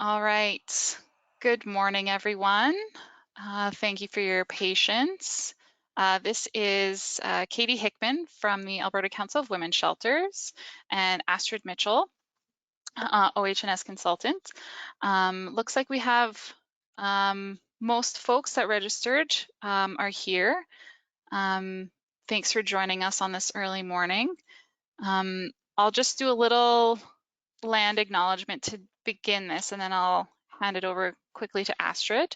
All right. Good morning, everyone. Thank you for your patience. This is Katie Hickman from the Alberta Council of Women's Shelters and Astrid Mitchell, OH&S consultant. Looks like we have most folks that registered are here. Thanks for joining us on this early morning. I'll just do a little land acknowledgement to begin this, and then I'll hand it over quickly to Astrid.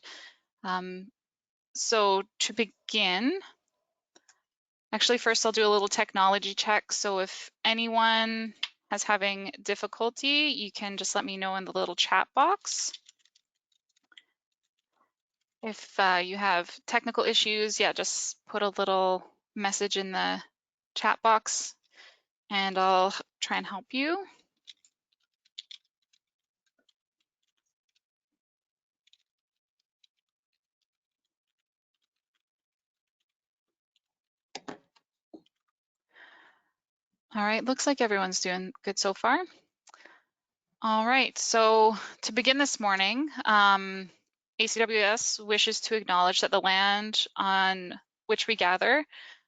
So to begin, actually first I'll do a little technology check. So if anyone is having difficulty, you can just let me know in the little chat box. If you have technical issues, yeah, just put a little message in the chat box and I'll try and help you. All right, looks like everyone's doing good so far. All right, so to begin this morning, ACWS wishes to acknowledge that the land on which we gather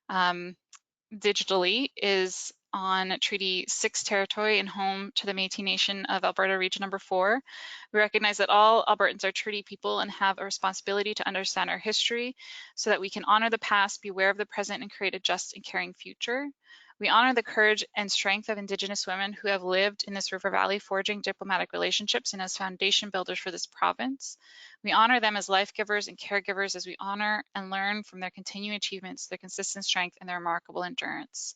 digitally is on Treaty 6 territory and home to the Métis Nation of Alberta Region Number 4. We recognize that all Albertans are treaty people and have a responsibility to understand our history so that we can honor the past, be aware of the present, and create a just and caring future. We honor the courage and strength of Indigenous women who have lived in this river valley, forging diplomatic relationships and as foundation builders for this province. We honor them as life givers and caregivers as we honor and learn from their continuing achievements, their consistent strength, and their remarkable endurance.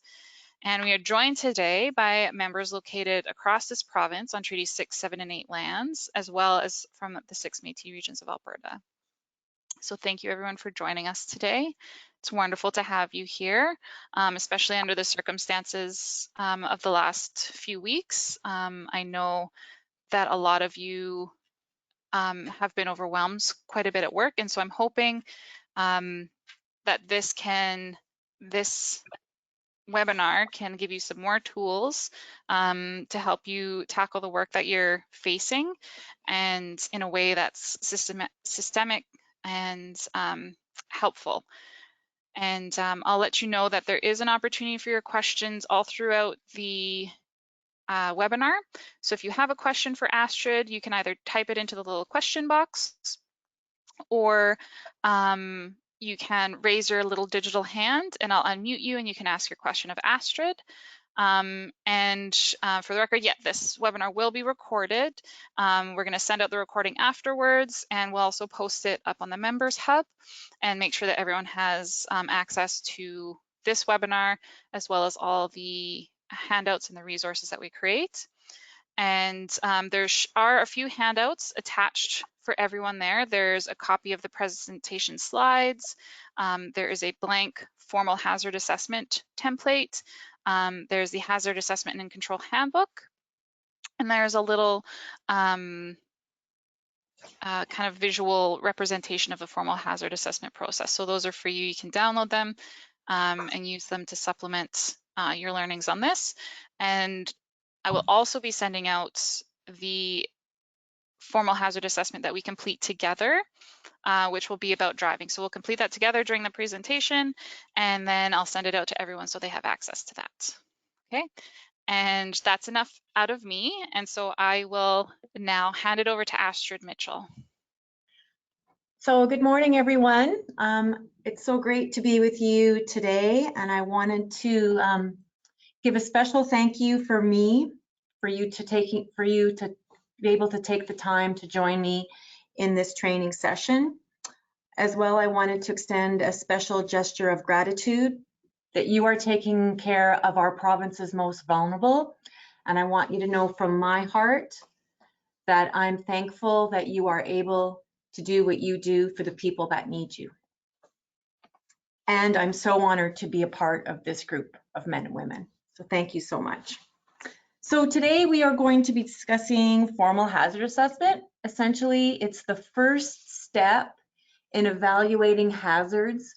And we are joined today by members located across this province on Treaty 6, 7, and 8 lands, as well as from the 6 Métis regions of Alberta. So thank you everyone for joining us today. It's wonderful to have you here, especially under the circumstances of the last few weeks. I know that a lot of you have been overwhelmed quite a bit at work, and so I'm hoping that this webinar can give you some more tools to help you tackle the work that you're facing, and in a way that's systemic and helpful. And I'll let you know that there is an opportunity for your questions all throughout the webinar. So if you have a question for Astrid, you can either type it into the little question box, or you can raise your little digital hand and I'll unmute you and you can ask your question of Astrid. For the record, yeah, this webinar will be recorded. We're going to send out the recording afterwards, and we'll also post it up on the Members Hub and make sure that everyone has access to this webinar, as well as all the handouts and the resources that we create. And there are a few handouts attached for everyone there. There's a copy of the presentation slides. There is a blank formal hazard assessment template. There's the hazard assessment and control handbook. And there's a little kind of visual representation of the formal hazard assessment process. So those are for you. You can download them and use them to supplement your learnings on this. And I will also be sending out the formal hazard assessment that we complete together, which will be about driving. So we'll complete that together during the presentation, and then I'll send it out to everyone so they have access to that. Okay, and that's enough out of me. And so I will now hand it over to Astrid Mitchell. So good morning, everyone. It's so great to be with you today, and I wanted to give a special thank you for you to be able to take the time to join me in this training session. As well, I wanted to extend a special gesture of gratitude that you are taking care of our province's most vulnerable. And I want you to know from my heart that I'm thankful that you are able to do what you do for the people that need you. And I'm so honored to be a part of this group of men and women. So thank you so much. So today we are going to be discussing formal hazard assessment. Essentially, it's the first step in evaluating hazards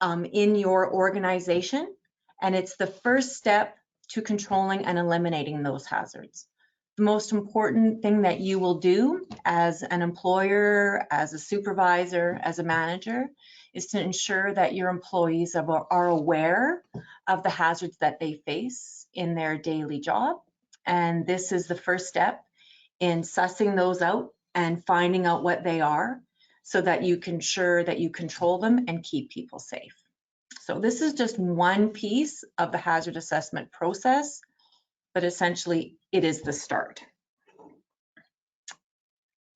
in your organization, and it's the first step to controlling and eliminating those hazards. the most important thing that you will do as an employer, as a supervisor, as a manager, is to ensure that your employees are aware of the hazards that they face in their daily job. And this is the first step in sussing those out and finding out what they are so that you can ensure that you control them and keep people safe. So this is just one piece of the hazard assessment process, but essentially it is the start.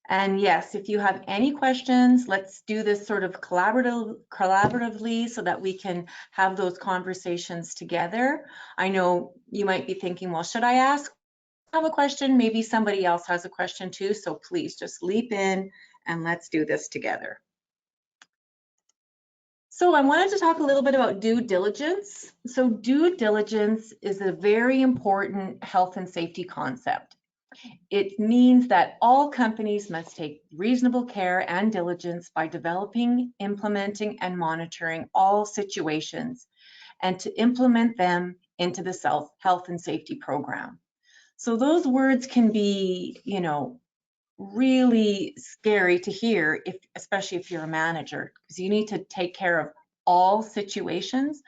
And yes, if you have any questions, let's do this sort of collaboratively so that we can have those conversations together. I know you might be thinking, well, should I ask? I have a question, maybe somebody else has a question too, so please just leap in and let's do this together. So I wanted to talk a little bit about due diligence. So due diligence is a very important health and safety concept. It means that all companies must take reasonable care and diligence by developing, implementing, and monitoring all situations and to implement them into the health and safety program. So those words can be, really scary to hear, especially if you're a manager, because you need to take care of all situations.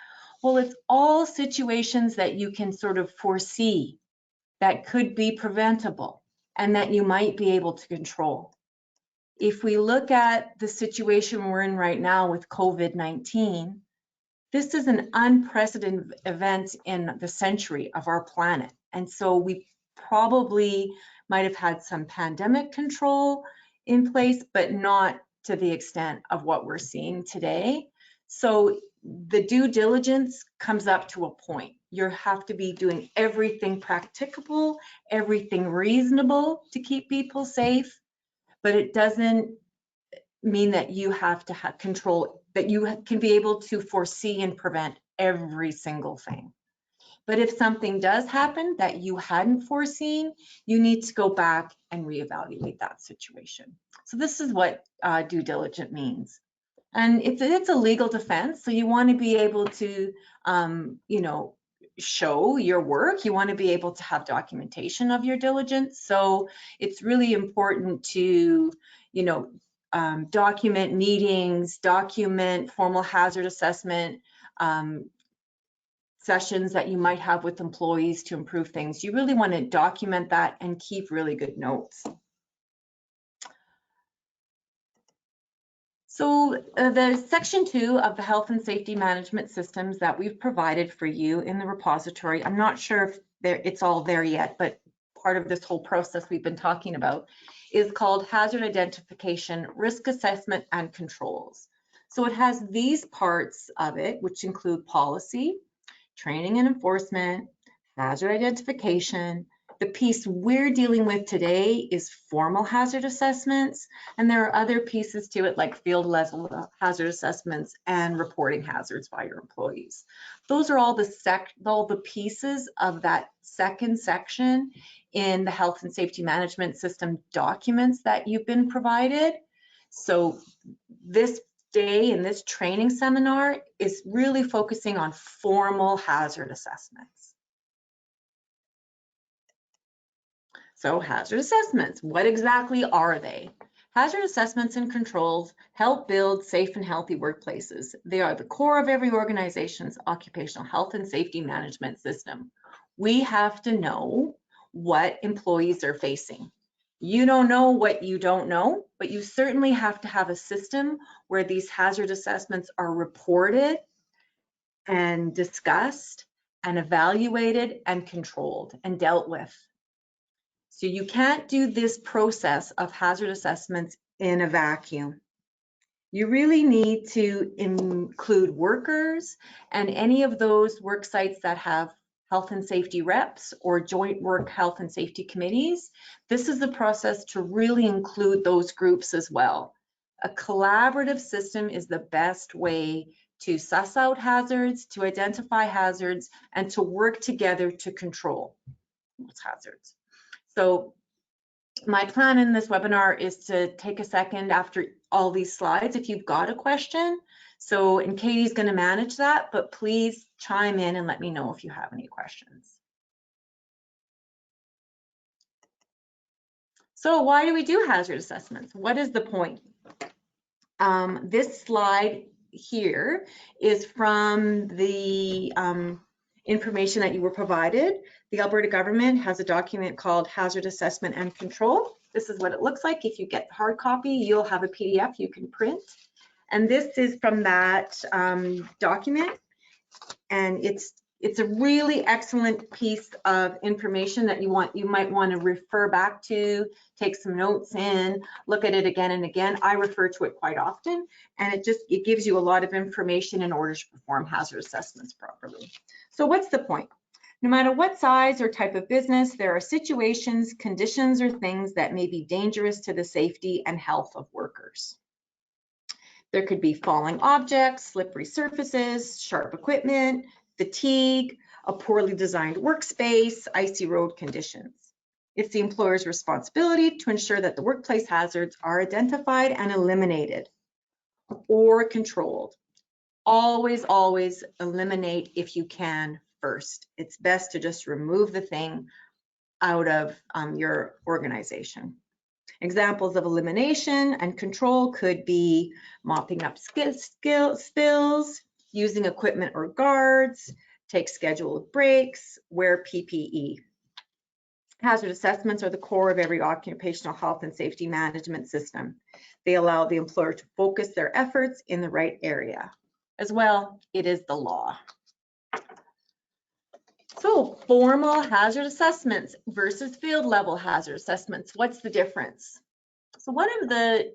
Well, it's all situations that you can sort of foresee that could be preventable and that you might be able to control. If we look at the situation we're in right now with COVID-19, this is an unprecedented event in the century of our planet. And so we probably might have had some pandemic control in place, but not to the extent of what we're seeing today. So the due diligence comes up to a point. You have to be doing everything practicable, everything reasonable to keep people safe, but it doesn't mean that you have to have control, that you can be able to foresee and prevent every single thing. But if something does happen that you hadn't foreseen, you need to go back and reevaluate that situation. So this is what due diligence means. And it's a legal defense, so you want to be able to, show your work. You want to be able to have documentation of your diligence. So it's really important to, document meetings, document formal hazard assessment sessions that you might have with employees to improve things. You really want to document that and keep really good notes. So the section 2 of the health and safety management systems that we've provided for you in the repository, I'm not sure if it's all there yet, but part of this whole process we've been talking about is called hazard identification, risk assessment, and controls. So it has these parts of it, which include policy, training and enforcement, hazard identification. The piece we're dealing with today is formal hazard assessments, and there are other pieces to it like field level hazard assessments and reporting hazards by your employees. Those are all the pieces of that second section in the health and safety management system documents that you've been provided. So this day in this training seminar is really focusing on formal hazard assessments. So hazard assessments, what exactly are they? Hazard assessments and controls help build safe and healthy workplaces. They are the core of every organization's occupational health and safety management system. We have to know what employees are facing. You don't know what you don't know, but you certainly have to have a system where these hazard assessments are reported and discussed and evaluated and controlled and dealt with. So you can't do this process of hazard assessments in a vacuum. You really need to include workers and any of those work sites that have health and safety reps or joint work health and safety committees. This is the process to really include those groups as well. A collaborative system is the best way to suss out hazards, to identify hazards, and to work together to control those hazards. So my plan in this webinar is to take a second after all these slides if you've got a question. So, and Katie's going to manage that, but please chime in and let me know if you have any questions. So why do we do hazard assessments? What is the point? This slide here is from the information that you were provided. The Alberta government has a document called Hazard Assessment and Control. This is what it looks like. If you get the hard copy, you'll have a PDF you can print. And this is from that document. And it's a really excellent piece of information that you might want to refer back to, take some notes in, look at it again and again. I refer to it quite often, and it gives you a lot of information in order to perform hazard assessments properly. So what's the point? No matter what size or type of business, there are situations, conditions, or things that may be dangerous to the safety and health of workers. There could be falling objects, slippery surfaces, sharp equipment, fatigue, a poorly designed workspace, icy road conditions. It's the employer's responsibility to ensure that the workplace hazards are identified and eliminated or controlled. Always, always eliminate if you can first. It's best to just remove the thing out of your organization. Examples of elimination and control could be mopping up spills, using equipment or guards, take scheduled breaks, wear PPE. Hazard assessments are the core of every occupational health and safety management system. They allow the employer to focus their efforts in the right area. As well, it is the law. So, formal hazard assessments versus field level hazard assessments. What's the difference? So one of the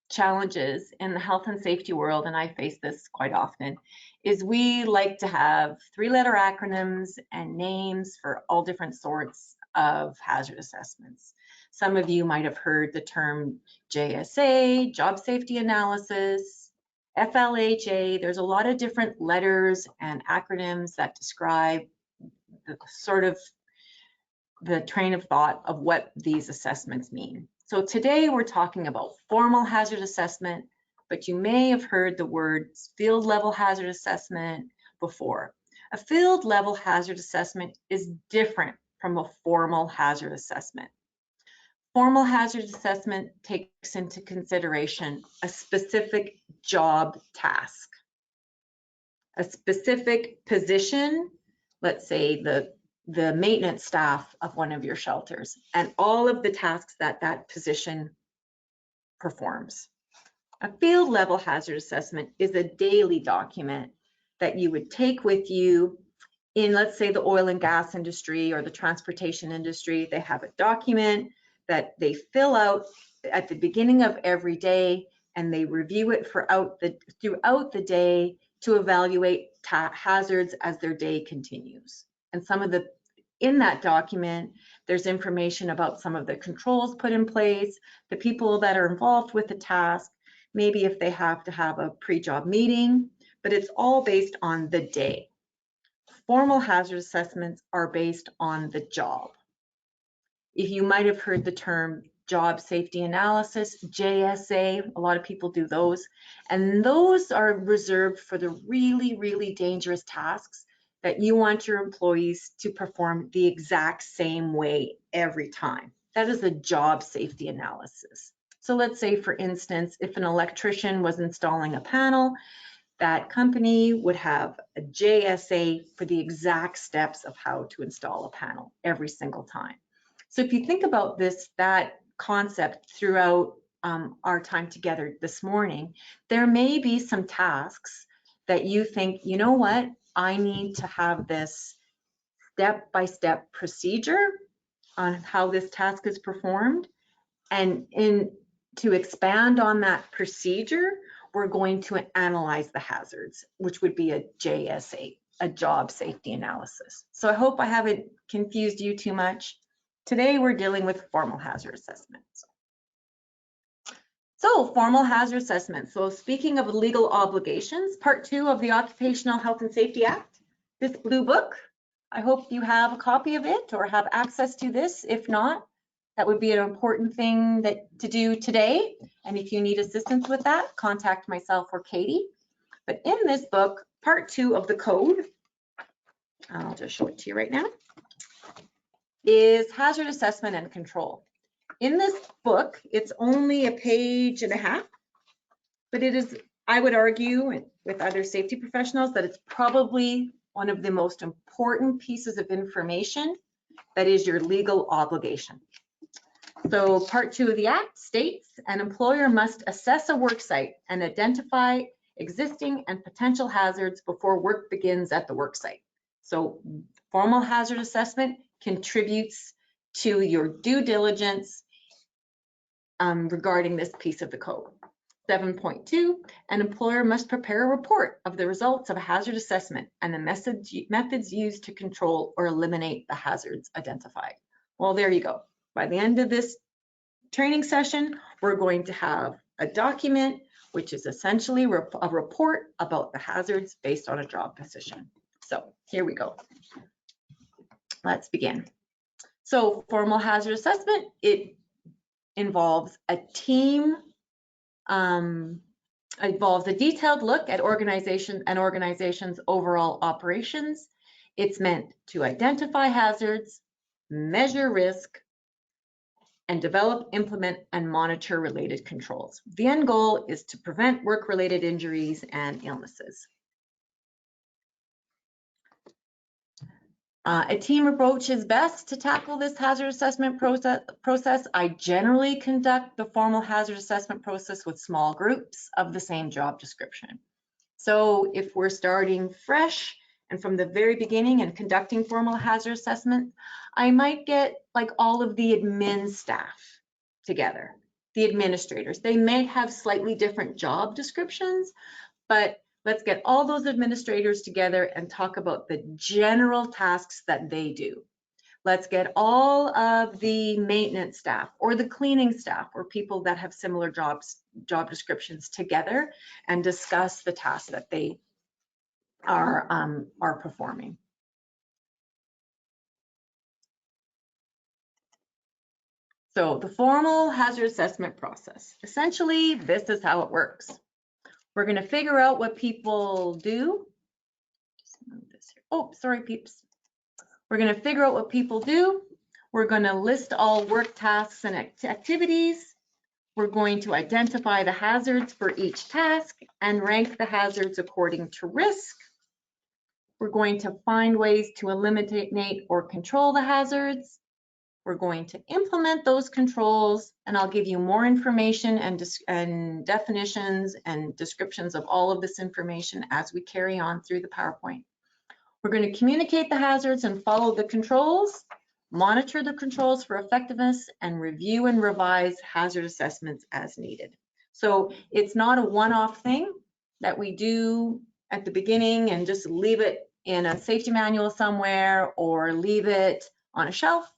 challenges in the health and safety world, and I face this quite often, is we like to have three-letter acronyms and names for all different sorts of hazard assessments. Some of you might have heard the term JSA, job safety analysis, FLHA. There's a lot of different letters and acronyms that describe the sort of the train of thought of what these assessments mean. So today we're talking about formal hazard assessment, but you may have heard the words field level hazard assessment before. A field level hazard assessment is different from a formal hazard assessment. Formal hazard assessment takes into consideration a specific job task, a specific position, let's say the maintenance staff of one of your shelters, and all of the tasks that that position performs. A field level hazard assessment is a daily document that you would take with you in, let's say, the oil and gas industry or the transportation industry. They have a document that they fill out at the beginning of every day, and they review it throughout the day to evaluate hazards as their day continues. And in that document, there's information about some of the controls put in place, the people that are involved with the task, maybe if they have to have a pre-job meeting, but it's all based on the day. Formal hazard assessments are based on the job. If you might have heard the term job safety analysis, JSA, a lot of people do those, and those are reserved for the really, really dangerous tasks that you want your employees to perform the exact same way every time. That is a job safety analysis. So let's say, for instance, if an electrician was installing a panel, that company would have a JSA for the exact steps of how to install a panel every single time. So if you think about that concept throughout our time together this morning, there may be some tasks that you think, you know what, I need to have this step-by-step procedure on how this task is performed. And to expand on that procedure, we're going to analyze the hazards, which would be a JSA, a job safety analysis. So I hope I haven't confused you too much. Today we're dealing with formal hazard assessments. So formal hazard assessment. So speaking of legal obligations, part 2 of the Occupational Health and Safety Act, this blue book, I hope you have a copy of it or have access to this. If not, that would be an important thing to do today. And if you need assistance with that, contact myself or Katie. But in this book, part 2 of the code, I'll just show it to you right now, is hazard assessment and control. in this book, it's only a page and a half, but it is, I would argue with other safety professionals, that it's probably one of the most important pieces of information that is your legal obligation. So Part 2 of the Act states an employer must assess a work site and identify existing and potential hazards before work begins at the work site. So formal hazard assessment contributes to your due diligence regarding this piece of the code. 7.2, an employer must prepare a report of the results of a hazard assessment and the methods used to control or eliminate the hazards identified. Well, there you go. By the end of this training session, we're going to have a document which is essentially a report about the hazards based on a job position. So here we go. Let's begin. So formal hazard assessment, it involves a team, involves a detailed look at an organization's overall operations. It's meant to identify hazards, measure risk, and develop, implement, and monitor related controls. The end goal is to prevent work-related injuries and illnesses. A team approach is best to tackle this hazard assessment process. I generally conduct the formal hazard assessment process with small groups of the same job description. So if we're starting fresh and from the very beginning and conducting formal hazard assessment, I might get like all of the admin staff together, the administrators. They may have slightly different job descriptions, but let's get all those administrators together and talk about the general tasks that they do. Let's get all of the maintenance staff or the cleaning staff or people that have similar job descriptions together and discuss the tasks that they are performing. So the formal hazard assessment process. Essentially, this is how it works. We're going to figure out what people do. Just move this here. Oh, sorry, peeps. We're going to figure out what people do. We're going to list all work tasks and activities. We're going to identify the hazards for each task and rank the hazards according to risk. We're going to find ways to eliminate or control the hazards. We're going to implement those controls, and I'll give you more information and definitions and descriptions of all of this information as we carry on through the PowerPoint. We're going to communicate the hazards and follow the controls, monitor the controls for effectiveness, and review and revise hazard assessments as needed. So it's not a one-off thing that we do at the beginning and just leave it in a safety manual somewhere or leave it on a shelf.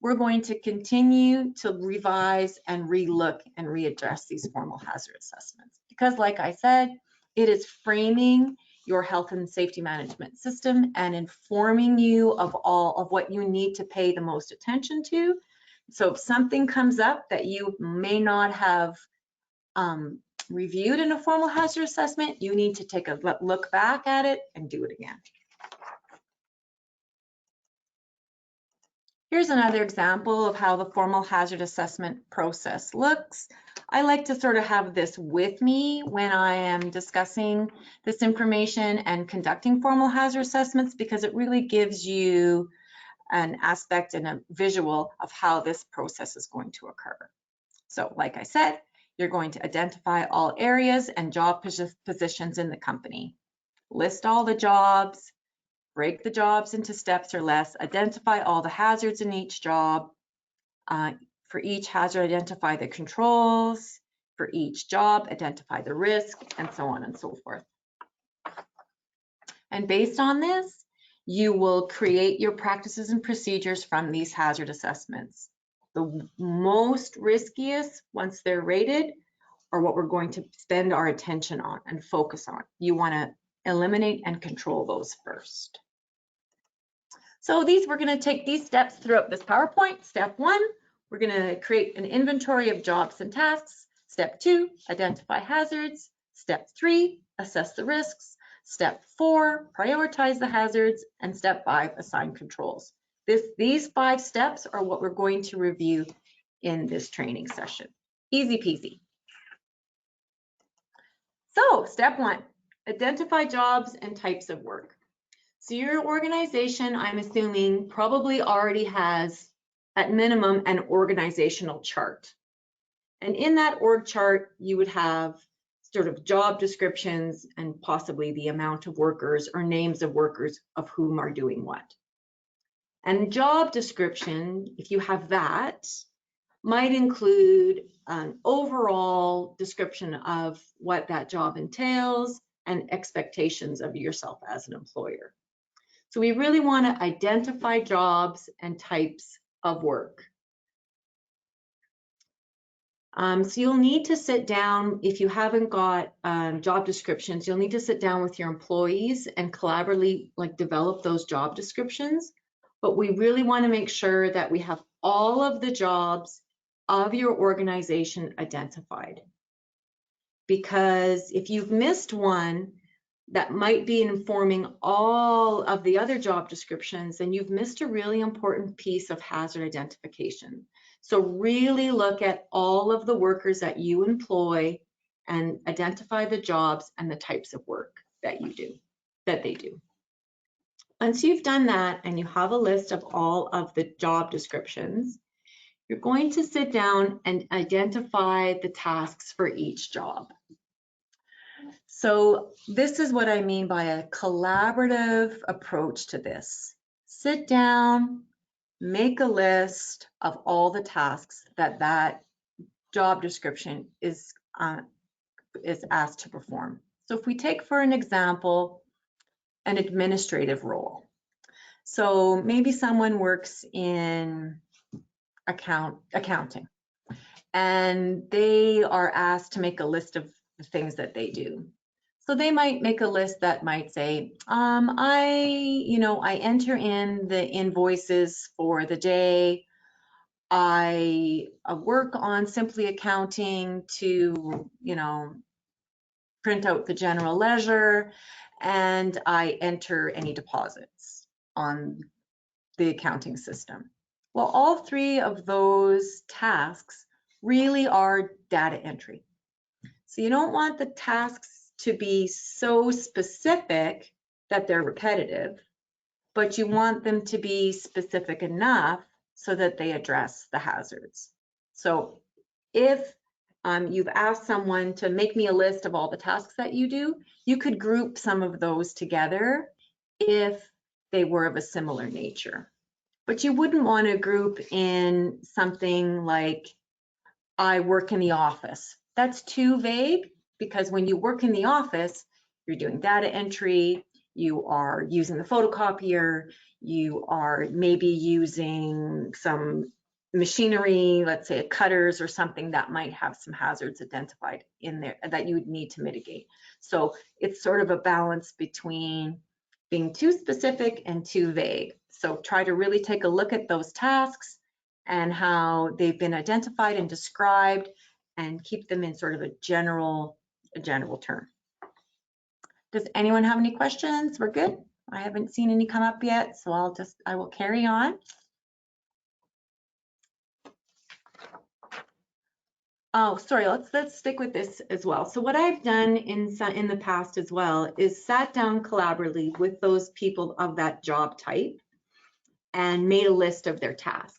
We're going to continue to revise and relook and readdress these formal hazard assessments. Because like I said, it is framing your health and safety management system and informing you of all of what you need to pay the most attention to. So if something comes up that you may not have reviewed in a formal hazard assessment, you need to take a look back at it and do it again. Here's another example of how the formal hazard assessment process looks. I like to sort of have this with me when I am discussing this information and conducting formal hazard assessments because it really gives you an aspect and a visual of how this process is going to occur. So like I said, you're going to identify all areas and job positions in the company. List all the jobs, break the jobs into steps or less, identify all the hazards in each job. For each hazard, identify the controls. For each job, identify the risk, and so on and so forth. And based on this, you will create your practices and procedures from these hazard assessments. The most riskiest, once they're rated, are what we're going to spend our attention on and focus on. You want to eliminate and control those first. So we're going to take these steps throughout this PowerPoint. Step 1, we're going to create an inventory of jobs and tasks. Step 2, identify hazards. Step 3, assess the risks. Step 4, prioritize the hazards. And step 5, assign controls. These 5 steps are what we're going to review in this training session. Easy peasy. So step 1, identify jobs and types of work. So your organization, I'm assuming, probably already has, at minimum, an organizational chart. And in that org chart, you would have sort of job descriptions and possibly the amount of workers or names of workers of whom are doing what. And job description, if you have that, might include an overall description of what that job entails and expectations of yourself as an employer. So we really want to identify jobs and types of work. So you'll need to sit down, if you haven't got job descriptions, you'll need to sit down with your employees and collaboratively develop those job descriptions. But we really want to make sure that we have all of the jobs of your organization identified. Because if you've missed one that might be informing all of the other job descriptions, then you've missed a really important piece of hazard identification. So really look at all of the workers that you employ and identify the jobs and the types of work that they do. Once you've done that and you have a list of all of the job descriptions, you're going to sit down and identify the tasks for each job. So this is what I mean by a collaborative approach to this. Sit down, make a list of all the tasks that job description is asked to perform. So if we take, for an example, an administrative role. So maybe someone works in accounting, and they are asked to make a list of the things that they do. So they might make a list that might say, I enter in the invoices for the day. I work on Simply Accounting to, print out the general ledger, and I enter any deposits on the accounting system. Well, all 3 of those tasks really are data entry. So you don't want the tasks to be so specific that they're repetitive, but you want them to be specific enough so that they address the hazards. So if you've asked someone to make me a list of all the tasks that you do, you could group some of those together if they were of a similar nature. But you wouldn't want to group in something like, I work in the office. That's too vague, because when you work in the office, you're doing data entry, you are using the photocopier, you are maybe using some machinery, let's say cutters or something that might have some hazards identified in there that you would need to mitigate. So it's sort of a balance between being too specific and too vague. So try to really take a look at those tasks and how they've been identified and described, and keep them in sort of a general term. Does anyone have any questions? We're good. I haven't seen any come up yet, so I will carry on. Oh, sorry, let's stick with this as well. So what I've done in the past as well is sat down collaboratively with those people of that job type and made a list of their tasks.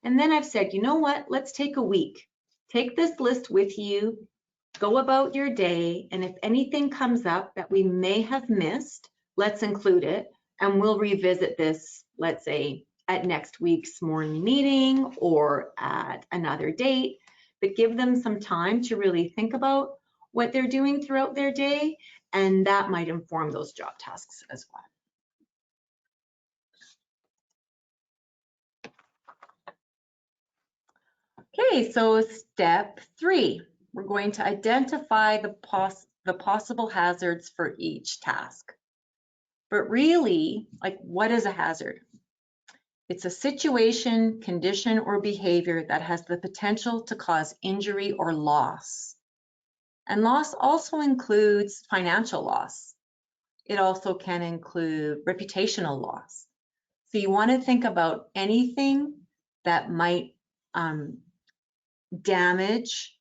And then I've said, you know what, let's take a week. Take this list with you, go about your day, and if anything comes up that we may have missed, let's include it, and we'll revisit this, let's say, at next week's morning meeting or at another date. But give them some time to really think about what they're doing throughout their day, and that might inform those job tasks as well. Okay, so step 3, we're going to identify the possible hazards for each task. But really, what is a hazard? It's a situation, condition, or behavior that has the potential to cause injury or loss. And loss also includes financial loss. It also can include reputational loss. So you want to think about anything that might damage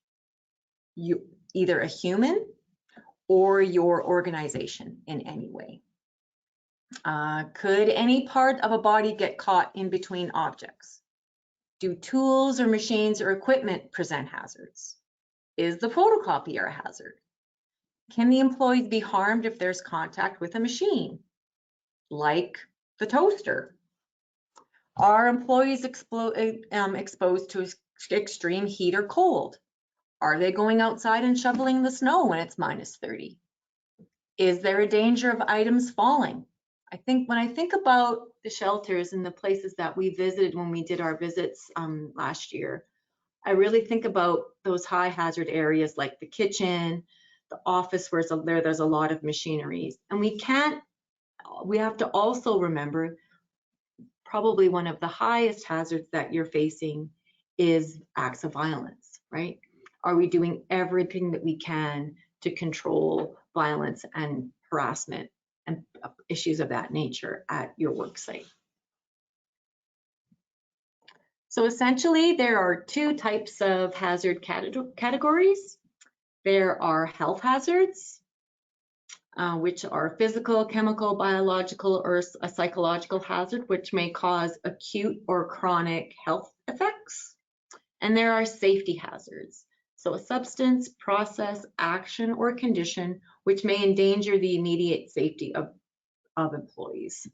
either a human or your organization in any way. Could any part of a body get caught in between objects? Do tools or machines or equipment present hazards? Is the photocopier a hazard? Can the employees be harmed if there's contact with a machine, like the toaster? Are employees exposed to extreme heat or cold? Are they going outside and shoveling the snow when it's -30? Is there a danger of items falling? When I think about the shelters and the places that we visited when we did our visits last year, I really think about those high hazard areas like the kitchen, the office where there's a lot of machineries. And we have to also remember probably one of the highest hazards that you're facing is acts of violence, right? Are we doing everything that we can to control violence and harassment and issues of that nature at your work site? So essentially, there are two types of hazard categories. There are health hazards, which are physical, chemical, biological, or a psychological hazard, which may cause acute or chronic health effects. And there are safety hazards. So a substance, process, action, or condition which may endanger the immediate safety of employees.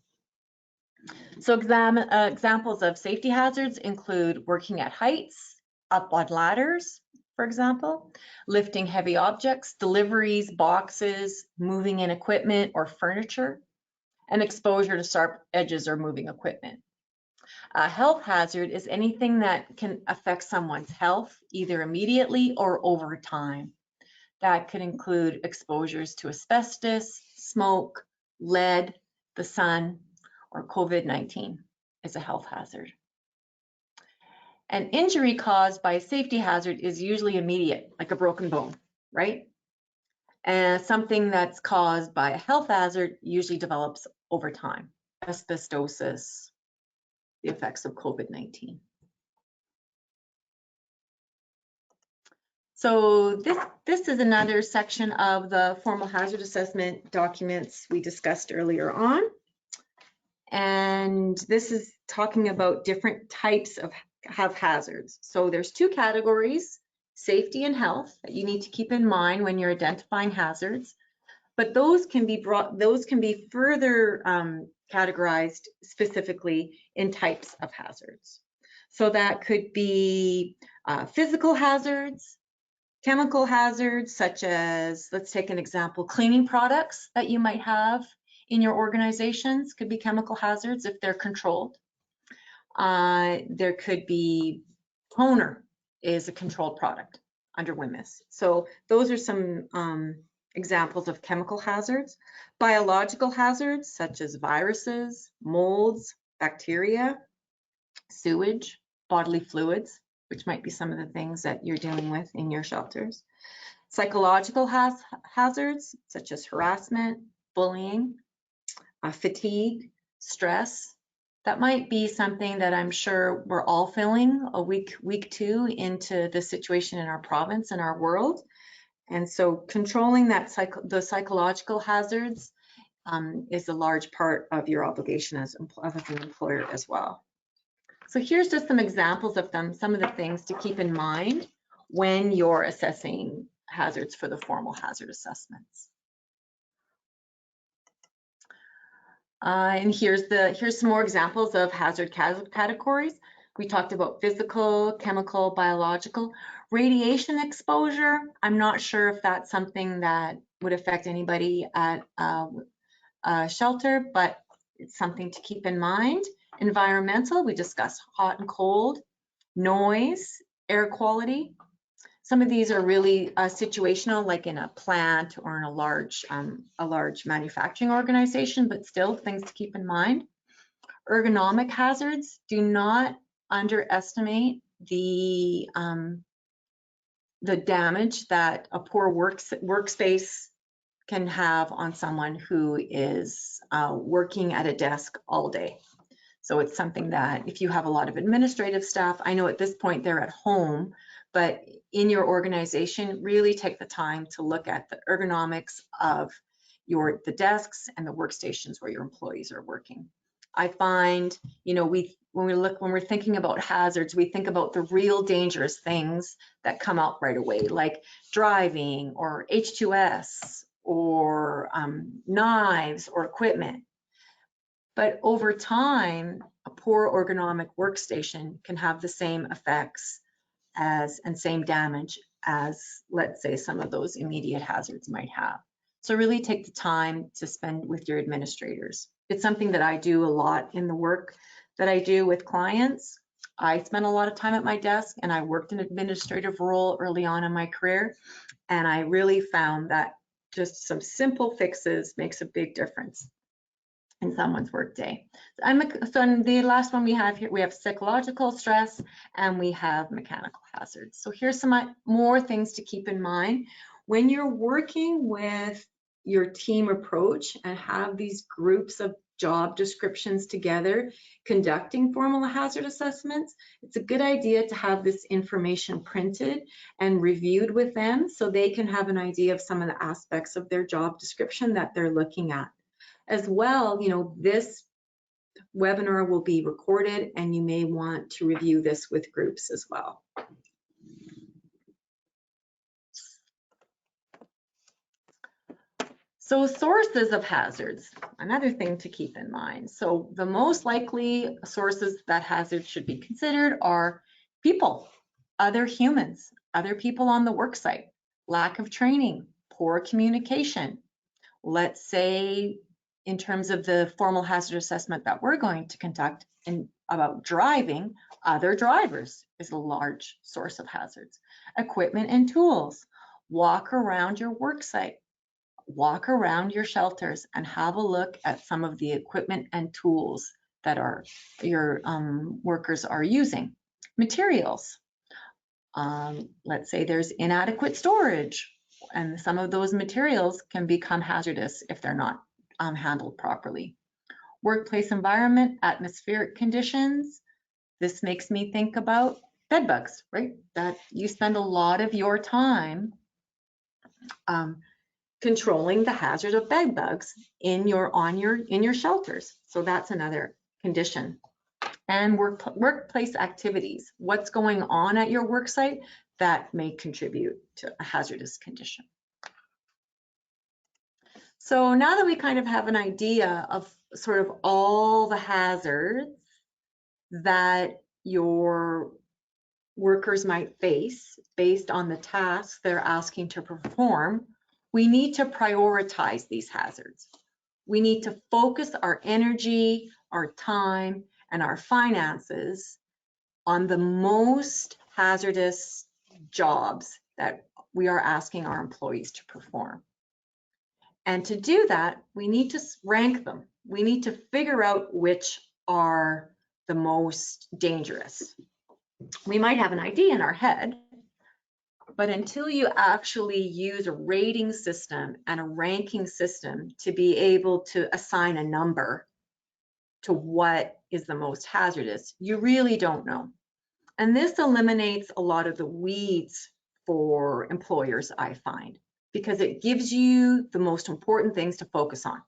So examples of safety hazards include working at heights, up on ladders, for example, lifting heavy objects, deliveries, boxes, moving in equipment or furniture, and exposure to sharp edges or moving equipment. A health hazard is anything that can affect someone's health, either immediately or over time. That could include exposures to asbestos, smoke, lead, the sun, or COVID-19 is a health hazard. An injury caused by a safety hazard is usually immediate, like a broken bone, right? And something that's caused by a health hazard usually develops over time. Asbestosis, the effects of COVID-19. So this is another section of the formal hazard assessment documents we discussed earlier on. And this is talking about different types of hazards. So there's two categories, safety and health, that you need to keep in mind when you're identifying hazards. But those can be further categorized specifically in types of hazards. So that could be physical hazards, chemical hazards, such as, let's take an example, cleaning products that you might have in your organizations could be chemical hazards if they're controlled. There could be toner is a controlled product under WHIMS. So those are some examples of chemical hazards. Biological hazards such as viruses, molds, bacteria, sewage, bodily fluids, which might be some of the things that you're dealing with in your shelters. Psychological hazards such as harassment, bullying, fatigue, stress. That might be something that I'm sure we're all feeling a week two into the situation in our province and our world. And so controlling the psychological hazards is a large part of your obligation as an employer as well. So here's just some examples of some of the things to keep in mind when you're assessing hazards for the formal hazard assessments. And here's some more examples of hazard categories. We talked about physical, chemical, biological. Radiation exposure, I'm not sure if that's something that would affect anybody at a shelter, but it's something to keep in mind. Environmental, we discussed hot and cold, noise, air quality. Some of these are really situational, like in a plant or in a large manufacturing organization, but still things to keep in mind. Ergonomic hazards, do not underestimate the damage that a poor workspace can have on someone who is working at a desk all day. So it's something that if you have a lot of administrative staff, I know at this point they're at home, but in your organization, really take the time to look at the ergonomics of the desks and the workstations where your employees are working. I find, you know, when we're thinking about hazards, we think about the real dangerous things that come out right away, like driving or H2S or knives or equipment. But over time, a poor ergonomic workstation can have the same effects and same damage as, let's say, some of those immediate hazards might have. So really take the time to spend with your administrators. It's something that I do a lot in the work that I do with clients. I spend a lot of time at my desk, and I worked an administrative role early on in my career, and I really found that just some simple fixes makes a big difference in someone's workday. So the last one we have here, we have psychological stress and we have mechanical hazards. So here's some more things to keep in mind. When you're working with your team approach and have these groups of job descriptions together, conducting formal hazard assessments, it's a good idea to have this information printed and reviewed with them so they can have an idea of some of the aspects of their job description that they're looking at. As well, you know, this webinar will be recorded and you may want to review this with groups as well. So sources of hazards, another thing to keep in mind. So the most likely sources that hazards should be considered are people, other humans, other people on the work site, lack of training, poor communication. Let's say in terms of the formal hazard assessment that we're going to conduct and about driving, other drivers is a large source of hazards. Equipment and tools. Walk around your work site, walk around your shelters and have a look at some of the equipment and tools that your workers are using. Materials. Let's say there's inadequate storage, and some of those materials can become hazardous if they're not handled properly. Workplace environment, atmospheric conditions. This makes me think about bed bugs, right? That you spend a lot of your time controlling the hazard of bed bugs in your shelters. So that's another condition. And workplace activities. What's going on at your work site that may contribute to a hazardous condition. So now that we kind of have an idea of sort of all the hazards that your workers might face based on the tasks they're asking to perform, we need to prioritize these hazards. We need to focus our energy, our time, and our finances on the most hazardous jobs that we are asking our employees to perform. And to do that, we need to rank them. We need to figure out which are the most dangerous. We might have an idea in our head, but until you actually use a rating system and a ranking system to be able to assign a number to what is the most hazardous, you really don't know. And this eliminates a lot of the weeds for employers, I find, because it gives you the most important things to focus on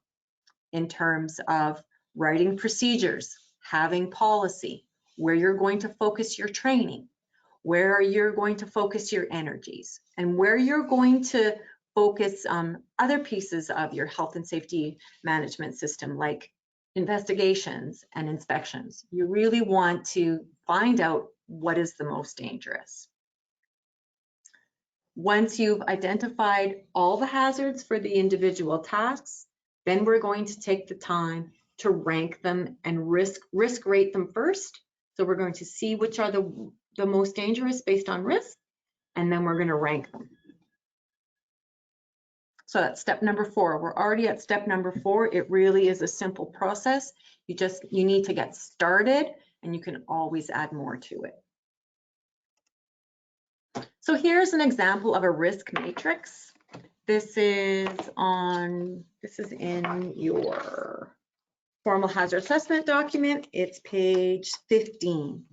in terms of writing procedures, having policy, where you're going to focus your training, where you're going to focus your energies, and where you're going to focus other pieces of your health and safety management system, like investigations and inspections. You really want to find out what is the most dangerous. Once you've identified all the hazards for the individual tasks, then we're going to take the time to rank them and risk rate them first. So we're going to see which are the most dangerous based on risk, and then we're going to rank them. So that's step number 4. We're already at step number 4. It really is a simple process. You need to get started, and you can always add more to it. So here's an example of a risk matrix. This is in your formal hazard assessment document. It's page 15.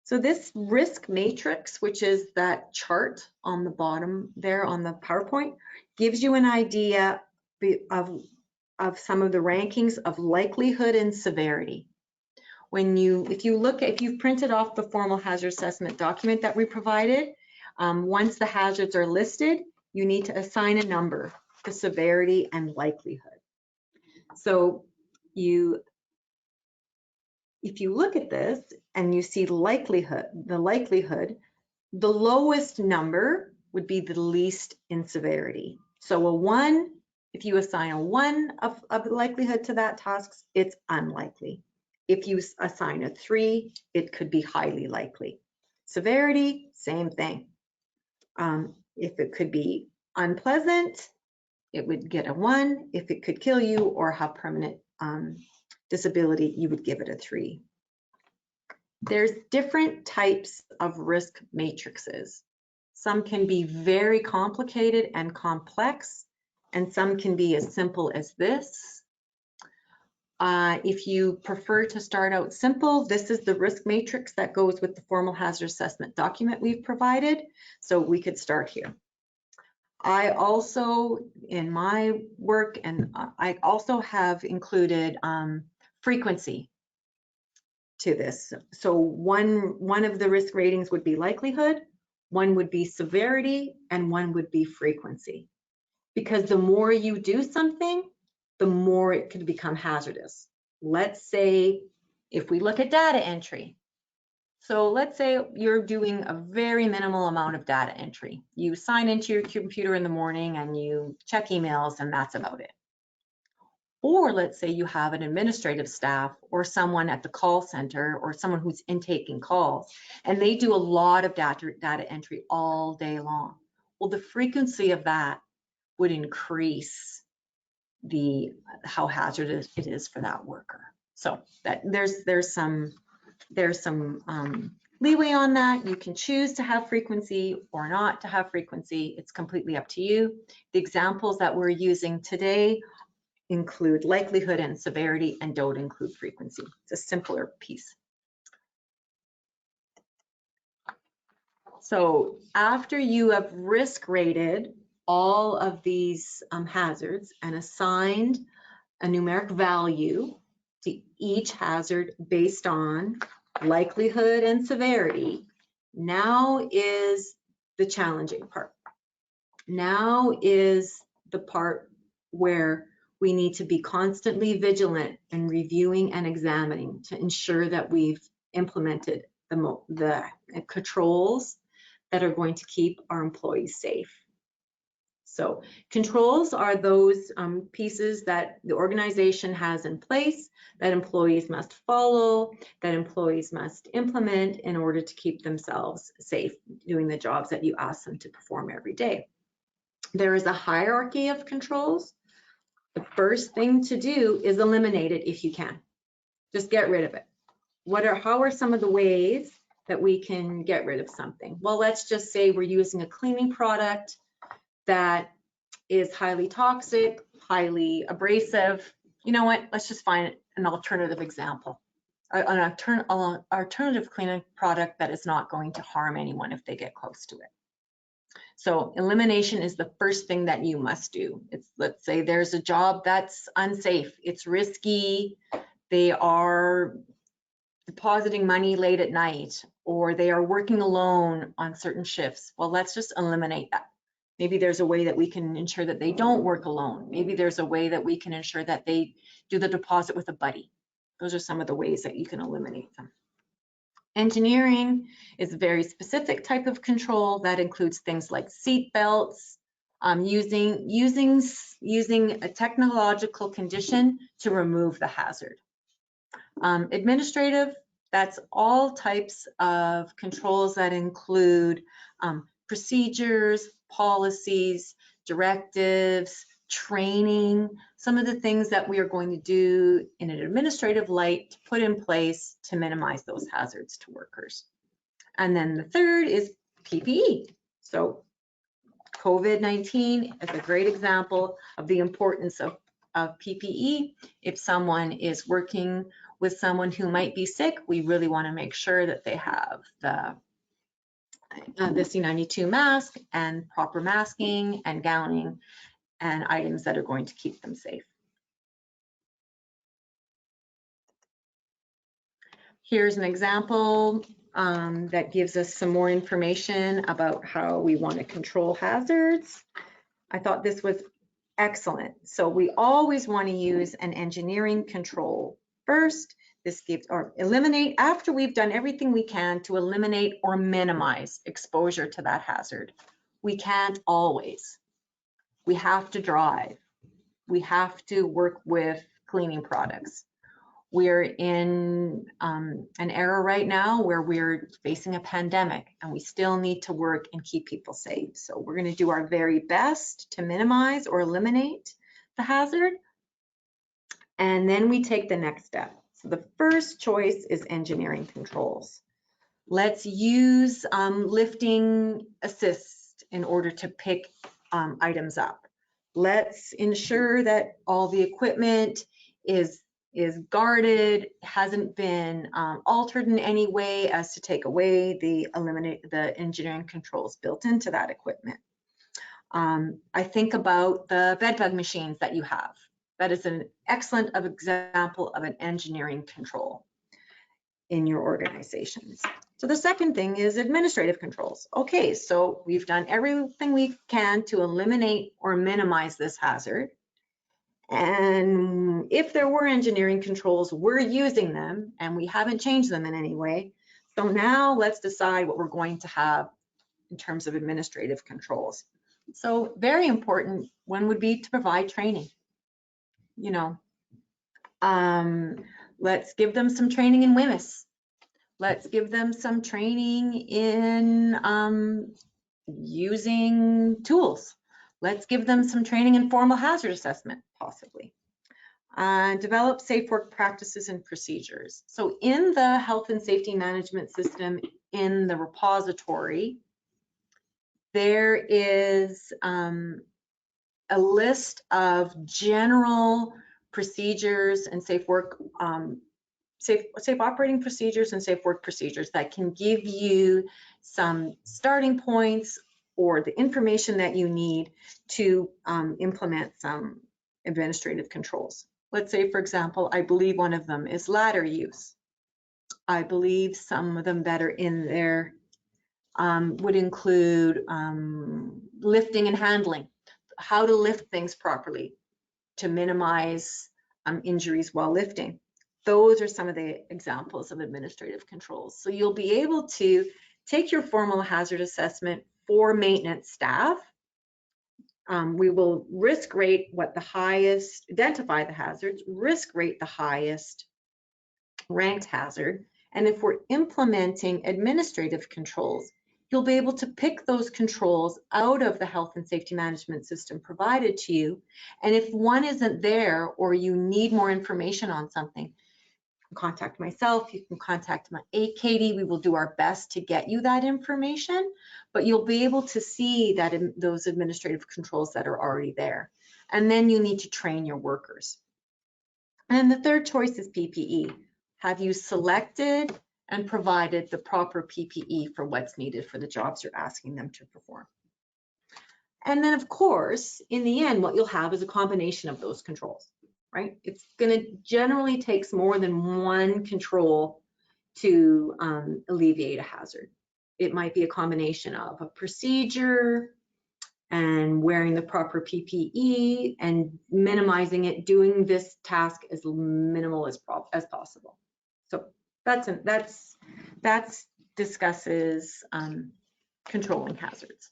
So this risk matrix, which is that chart on the bottom there on the PowerPoint, gives you an idea of some of the rankings of likelihood and severity. If you've printed off the formal hazard assessment document that we provided, once the hazards are listed, you need to assign a number to severity and likelihood. So if you look at this and you see the likelihood, the lowest number would be the least in severity. So a 1, if you assign a 1 of likelihood to that task, it's unlikely. If you assign a 3, it could be highly likely. Severity, same thing. If it could be unpleasant, it would get a 1. If it could kill you or have permanent disability, you would give it a 3. There's different types of risk matrices. Some can be very complicated and complex, and some can be as simple as this. If you prefer to start out simple, this is the risk matrix that goes with the formal hazard assessment document we've provided. So we could start here. I also, in my work, and I also have included frequency to this. So one of the risk ratings would be likelihood, one would be severity, and one would be frequency. Because the more you do something, the more it could become hazardous. Let's say if we look at data entry. So let's say you're doing a very minimal amount of data entry. You sign into your computer in the morning and you check emails and that's about it. Or let's say you have an administrative staff or someone at the call center or someone who's intaking calls and they do a lot of data entry all day long. Well, the frequency of that would increase how hazardous it is for that worker. So that there's some leeway on that. You can choose to have frequency or not to have frequency. It's completely up to you. The examples that we're using today include likelihood and severity and don't include frequency. It's a simpler piece. So after you have risk rated all of these hazards and assigned a numeric value to each hazard based on likelihood and severity, now is the challenging part. Now is the part where we need to be constantly vigilant in reviewing and examining to ensure that we've implemented the controls that are going to keep our employees safe. So controls are those pieces that the organization has in place that employees must follow, that employees must implement in order to keep themselves safe, doing the jobs that you ask them to perform every day. There is a hierarchy of controls. The first thing to do is eliminate it if you can. Just get rid of it. How are some of the ways that we can get rid of something? Well, let's just say we're using a cleaning product that is highly toxic, highly abrasive. You know what? Let's just find an alternative example. An alternative cleaning product that is not going to harm anyone if they get close to it. So elimination is the first thing that you must do. Let's say there's a job that's unsafe, it's risky, they are depositing money late at night, or they are working alone on certain shifts. Well, let's just eliminate that. Maybe there's a way that we can ensure that they don't work alone. Maybe there's a way that we can ensure that they do the deposit with a buddy. Those are some of the ways that you can eliminate them. Engineering is a very specific type of control that includes things like seat belts, using a technological condition to remove the hazard. Administrative, that's all types of controls that include procedures, policies, directives, training, some of the things that we are going to do in an administrative light to put in place to minimize those hazards to workers. And then the third is PPE. So COVID-19 is a great example of the importance of PPE. If someone is working with someone who might be sick, we really want to make sure that they have the C92 mask and proper masking and gowning and items that are going to keep them safe. Here's an example that gives us some more information about how we want to control hazards. I thought this was excellent. So we always want to use an engineering control first. This gives, or eliminate, after we've done everything we can to eliminate or minimize exposure to that hazard. We can't always. We have to drive. We have to work with cleaning products. We're in an era right now where we're facing a pandemic and we still need to work and keep people safe. So we're going to do our very best to minimize or eliminate the hazard. And then we take the next step. So the first choice is engineering controls. Let's use lifting assist in order to pick items up. Let's ensure that all the equipment is guarded, hasn't been altered in any way as to take away the engineering controls built into that equipment. I think about the bedbug machines that you have. That is an excellent example of an engineering control in your organizations. So the second thing is administrative controls. Okay, so we've done everything we can to eliminate or minimize this hazard. And if there were engineering controls, we're using them and we haven't changed them in any way. So now let's decide what we're going to have in terms of administrative controls. So very important one would be to provide training. You know, let's give them some training in WHIMIS. Let's give them some training in using tools. Let's give them some training in formal hazard assessment, possibly. Develop safe work practices and procedures. So in the health and safety management system, in the repository, there is a list of general procedures and safe operating procedures and safe work procedures that can give you some starting points or the information that you need to implement some administrative controls. Let's say, for example, I believe one of them is ladder use. I believe some of them that are in there would include lifting and handling, how to lift things properly to minimize injuries while lifting. Those are some of the examples of administrative controls. So you'll be able to take your formal hazard assessment for maintenance staff. We will risk rate what the highest, identify the hazards, risk rate the highest ranked hazard. And if we're implementing administrative controls, you'll be able to pick those controls out of the health and safety management system provided to you. And if one isn't there or you need more information on something, you can contact myself, you can contact my Katie. We will do our best to get you that information, but you'll be able to see that in those administrative controls that are already there. And then you need to train your workers. And the third choice is PPE. Have you selected and provided the proper PPE for what's needed for the jobs you're asking them to perform? And then, of course, in the end, what you'll have is a combination of those controls, right? It's going to generally takes more than one control to alleviate a hazard. It might be a combination of a procedure and wearing the proper PPE and minimizing it, doing this task as minimal as possible. So that discusses controlling hazards.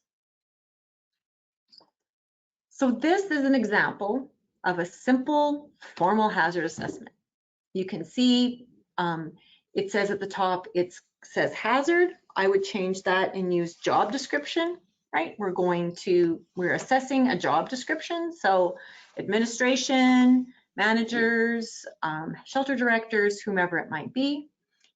So this is an example of a simple formal hazard assessment. You can see it says at the top, it says hazard. I would change that and use job description, right? We're assessing a job description. So administration, managers, shelter directors, whomever it might be.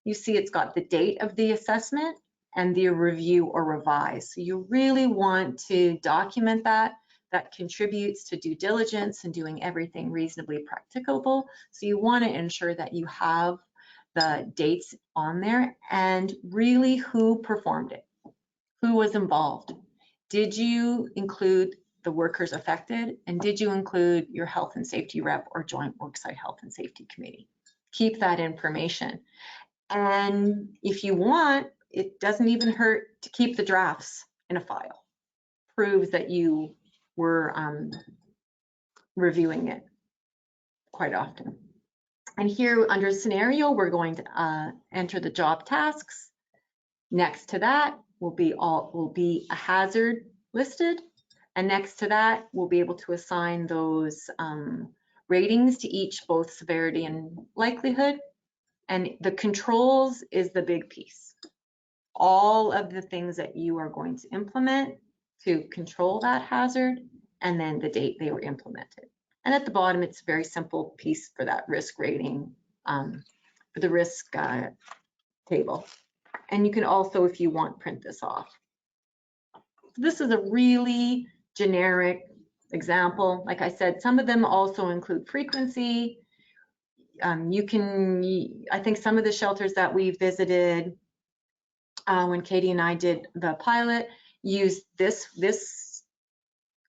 You see it's got the date of the assessment and the review or revise. So you really want to document that that contributes to due diligence and doing everything reasonably practicable. So you want to ensure that you have the dates on there and really who performed it, who was involved. Did you include the workers affected, and did you include your health and safety rep or joint worksite health and safety committee? Keep that information. And if you want, it doesn't even hurt to keep the drafts in a file. Proves that you were reviewing it quite often. And here under scenario, we're going to enter the job tasks. Next to that will be a hazard listed. And next to that, we'll be able to assign those ratings to each, both severity and likelihood. And the controls is the big piece. All of the things that you are going to implement to control that hazard, and then the date they were implemented. And at the bottom, it's a very simple piece for that risk rating, for the risk table. And you can also, if you want, print this off. This is a really generic example. Like I said, some of them also include frequency. I think some of the shelters that we visited when Katie and I did the pilot used this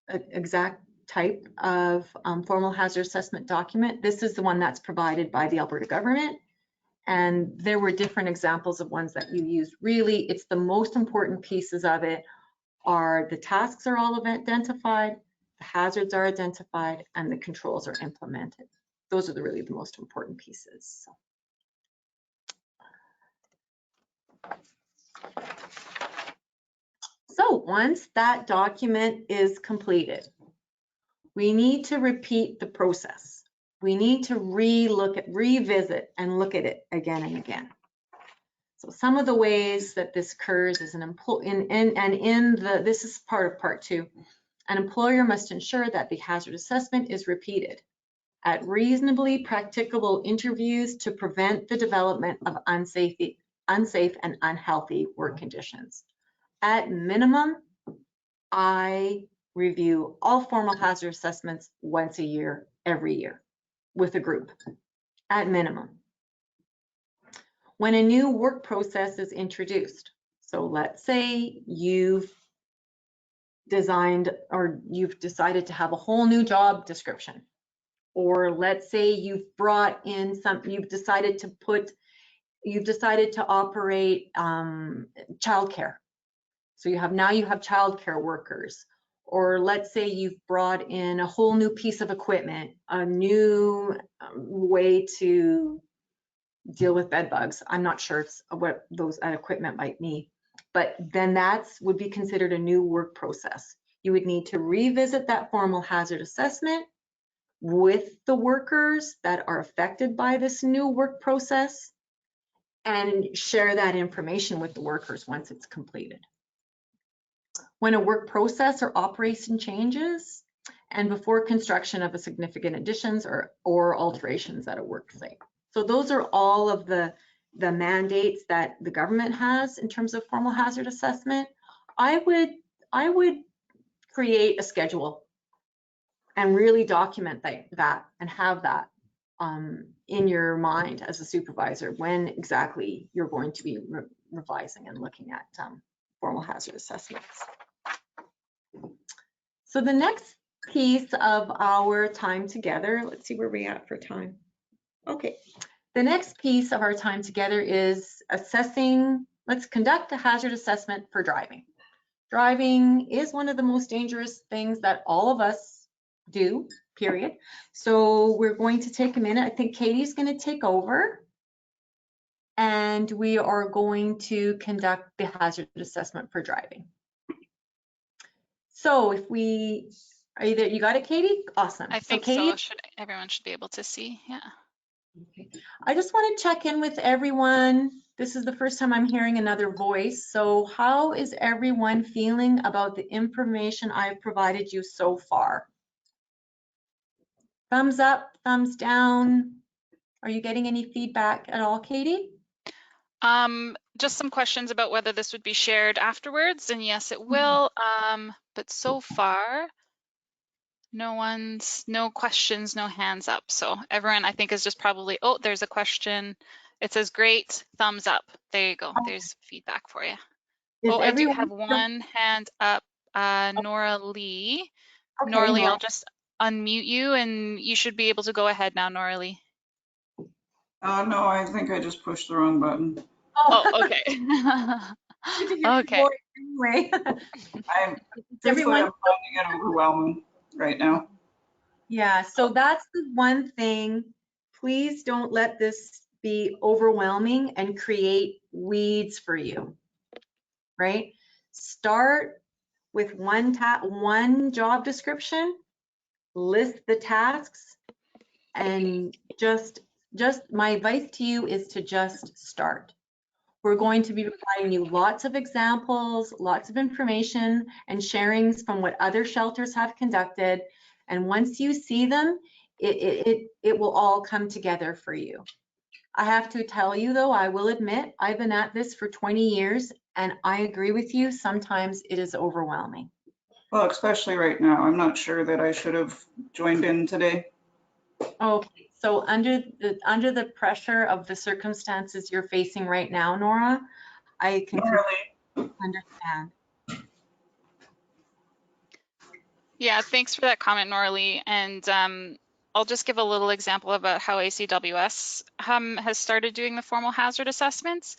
exact type of formal hazard assessment document. This is the one that's provided by the Alberta government. And there were different examples of ones that you used. Really, it's the most important pieces of it are the tasks are all identified, the hazards are identified, and the controls are implemented. Those are really the most important pieces. So once that document is completed, we need to repeat the process. We need to revisit and look at it again and again. So some of the ways that this occurs is this is part of part 2. An employer must ensure that the hazard assessment is repeated at reasonably practicable interviews to prevent the development of unsafe and unhealthy work conditions. At minimum, I review all formal hazard assessments once a year, every year, with a group, at minimum. When a new work process is introduced, so let's say you've designed or you've decided to have a whole new job description, or let's say you've brought in you've decided to operate childcare. So you have childcare workers, or let's say you've brought in a whole new piece of equipment, a new way to deal with bed bugs. I'm not sure what that equipment might need, but then that would be considered a new work process. You would need to revisit that formal hazard assessment with the workers that are affected by this new work process and share that information with the workers once it's completed. When a work process or operation changes, and before construction of a significant additions or alterations at a work site. So those are all of the mandates that the government has in terms of formal hazard assessment. I would create a schedule and really document that and have that in your mind as a supervisor when exactly you're going to be revising and looking at formal hazard assessments. So the next piece of our time together, let's see where we're at for time. Okay, the next piece of our time together is assessing, let's conduct a hazard assessment for driving. Driving is one of the most dangerous things that all of us do, period. So we're going to take a minute. I think Katie's going to take over and we are going to conduct the hazard assessment for driving. So if you got it, Katie? Awesome. I think Katie, everyone should be able to see, yeah. Okay. I just want to check in with everyone. This is the first time I'm hearing another voice. So how is everyone feeling about the information I've provided you so far? Thumbs up, thumbs down. Are you getting any feedback at all, Katie? Just some questions about whether this would be shared afterwards, and yes, it will. But so far, No questions, no hands up. So everyone I think is just probably, oh, there's a question. It says great, thumbs up. There you go. There's feedback for you. Is Oh, I do everyone have still? one hand up, Nora Lee. Okay, Nora Lee, Nora. I'll just unmute you and you should be able to go ahead now, Nora Lee. No, I think I just pushed the wrong button. Oh, Oh, okay. good to hear your Okay. voice anyway. Truthfully, Everyone. I'm finding it overwhelming right now. Yeah, so that's the one thing. Please don't let this be overwhelming and create weeds for you, right? Start with one job description, list the tasks, and just my advice to you is to just start. We're going to be providing you lots of examples, lots of information and sharings from what other shelters have conducted. And once you see them, it will all come together for you. I have to tell you though, I will admit, I've been at this for 20 years and I agree with you, sometimes it is overwhelming. Well, especially right now. I'm not sure that I should have joined in today. Okay, so under the pressure of the circumstances you're facing right now, Nora, I can Not really. understand. Yeah, thanks for that comment, Nora Lee. And I'll just give a little example about how ACWS has started doing the formal hazard assessments.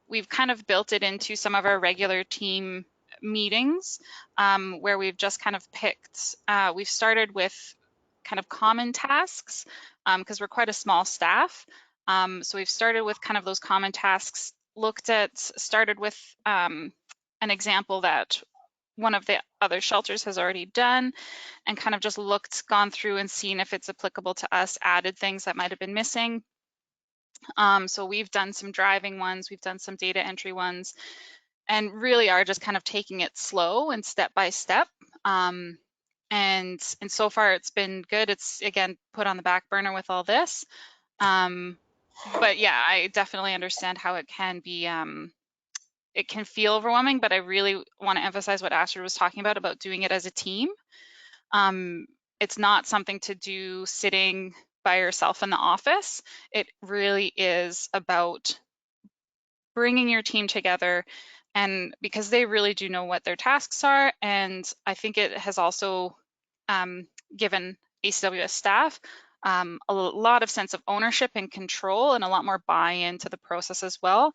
We've kind of built it into some of our regular team meetings where we've just kind of picked, we've started with kind of common tasks because we're quite a small staff. So we've started with kind of those common tasks, started with an example that one of the other shelters has already done and kind of just gone through and seen if it's applicable to us, added things that might have been missing. So we've done some driving ones, we've done some data entry ones, and really are just kind of taking it slow and step by step. And so far it's been good. It's again put on the back burner with all this. But yeah, I definitely understand how it can be it can feel overwhelming, but I really want to emphasize what Astrid was talking about doing it as a team. It's not something to do sitting by yourself in the office. It really is about bringing your team together, and because they really do know what their tasks are. And I think it has also given ACWS staff a lot of sense of ownership and control and a lot more buy-in to the process as well,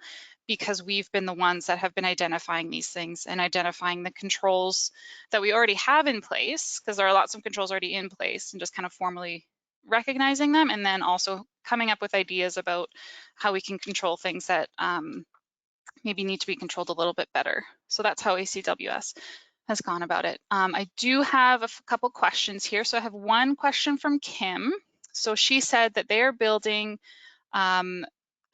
because we've been the ones that have been identifying these things and identifying the controls that we already have in place, because there are lots of controls already in place, and just kind of formally recognizing them, and then also coming up with ideas about how we can control things that maybe need to be controlled a little bit better. So that's how ACWS has gone about it. I do have a couple questions here. So I have one question from Kim. So she said that they are building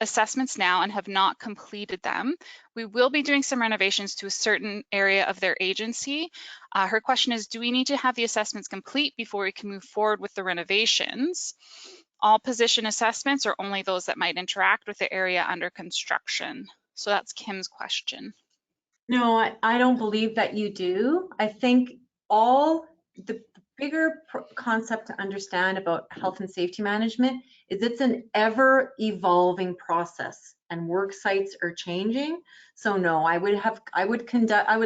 assessments now and have not completed them. We will be doing some renovations to a certain area of their agency. Her question is, do we need to have the assessments complete before we can move forward with the renovations? All position assessments or only those that might interact with the area under construction? So that's Kim's question. No, I don't believe that you do. I think all the bigger concept to understand about health and safety management is it's an ever evolving process and work sites are changing. So no, I would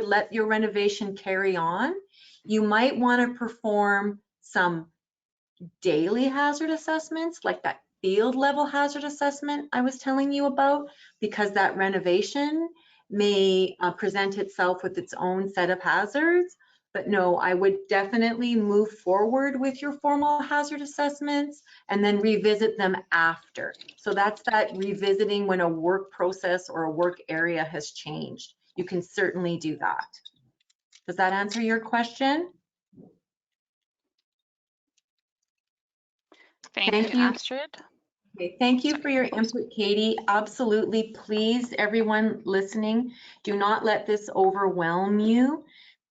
let your renovation carry on. You might want to perform some daily hazard assessments, like that field level hazard assessment I was telling you about, because that renovation may present itself with its own set of hazards. But no, I would definitely move forward with your formal hazard assessments and then revisit them after. So that's that revisiting when a work process or a work area has changed. You can certainly do that. Does that answer your question? Thank you, Thank you. Astrid. Okay, thank you Sorry. for your input, Katie. Absolutely. Please, everyone listening, do not let this overwhelm you.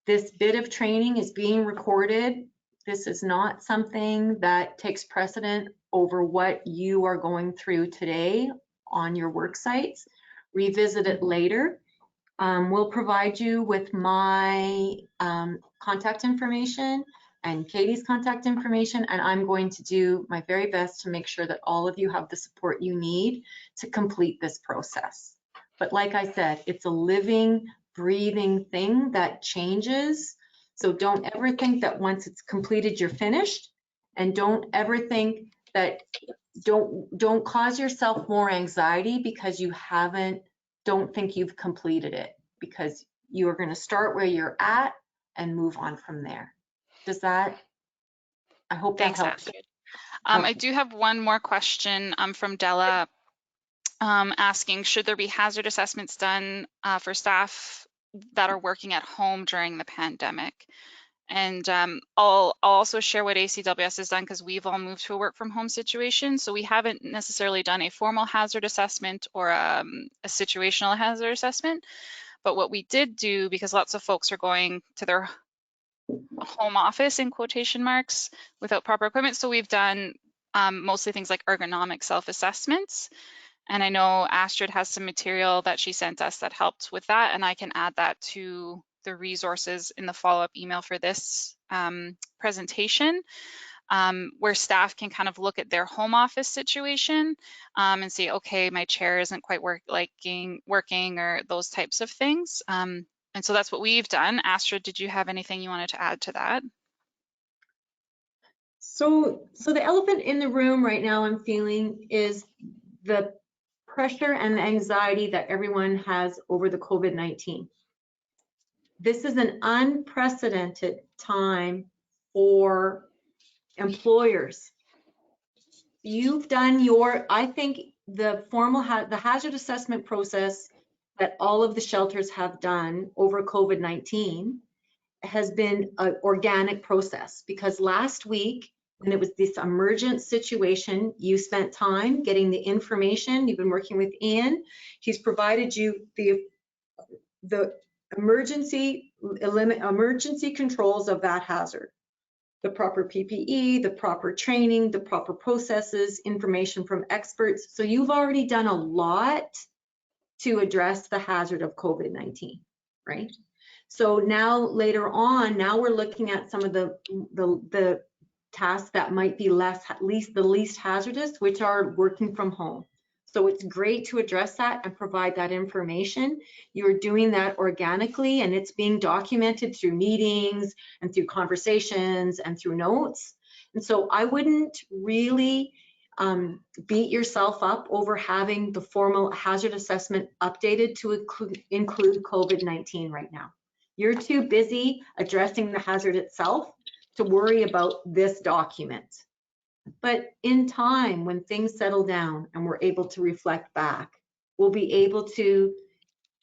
This bit of training is being recorded. This is not something that takes precedent over what you are going through today on your work sites. Revisit it later. We'll provide you with my contact information. and Katie's contact information, and I'm going to do my very best to make sure that all of you have the support you need to complete this process. But like I said, it's a living, breathing thing that changes. So don't ever think that once it's completed, you're finished. And don't ever think that, don't cause yourself more anxiety because you don't think you've completed it, because you are going to start where you're at and move on from there. Does that, I hope that Thanks, helps. Astrid. I do have one more question from Della asking, should there be hazard assessments done for staff that are working at home during the pandemic? And I'll also share what ACWS has done, because we've all moved to a work from home situation. So we haven't necessarily done a formal hazard assessment or a situational hazard assessment. But what we did do, because lots of folks are going to their home office in quotation marks without proper equipment, so we've done mostly things like ergonomic self-assessments. And I know Astrid has some material that she sent us that helped with that, and I can add that to the resources in the follow-up email for this presentation, where staff can kind of look at their home office situation and see, okay, my chair isn't quite working, or those types of things. And so that's what we've done. Astrid, did you have anything you wanted to add to that? So the elephant in the room right now I'm feeling is the pressure and anxiety that everyone has over the COVID-19. This is an unprecedented time for employers. You've done I think the hazard assessment process that all of the shelters have done over COVID-19 has been an organic process, because last week when it was this emergent situation, you spent time getting the information. You've been working with Ian. He's provided you the emergency controls of that hazard, the proper PPE, the proper training, the proper processes, information from experts. So you've already done a lot to address the hazard of COVID-19, right? So now later on, now we're looking at some of the tasks that might be the least hazardous, which are working from home. So it's great to address that and provide that information. You're doing that organically, and it's being documented through meetings and through conversations and through notes. And so I wouldn't really beat yourself up over having the formal hazard assessment updated to include COVID-19 right now. You're too busy addressing the hazard itself to worry about this document. But in time, when things settle down and we're able to reflect back, we'll be able to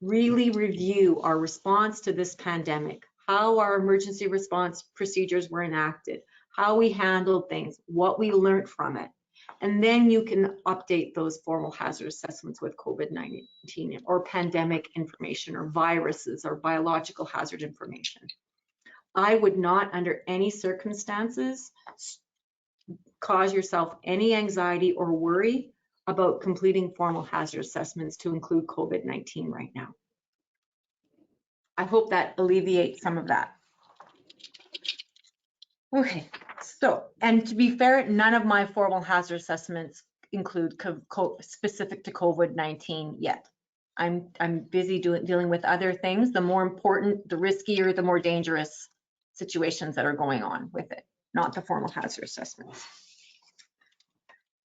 really review our response to this pandemic, how our emergency response procedures were enacted, how we handled things, what we learned from it. And then you can update those formal hazard assessments with COVID-19 or pandemic information or viruses or biological hazard information. I would not, under any circumstances, cause yourself any anxiety or worry about completing formal hazard assessments to include COVID-19 right now. I hope that alleviates some of that. Okay, so, and to be fair, none of my formal hazard assessments include specific to COVID-19 yet. I'm busy dealing with other things. The more important, the riskier, the more dangerous situations that are going on with it, not the formal hazard assessments.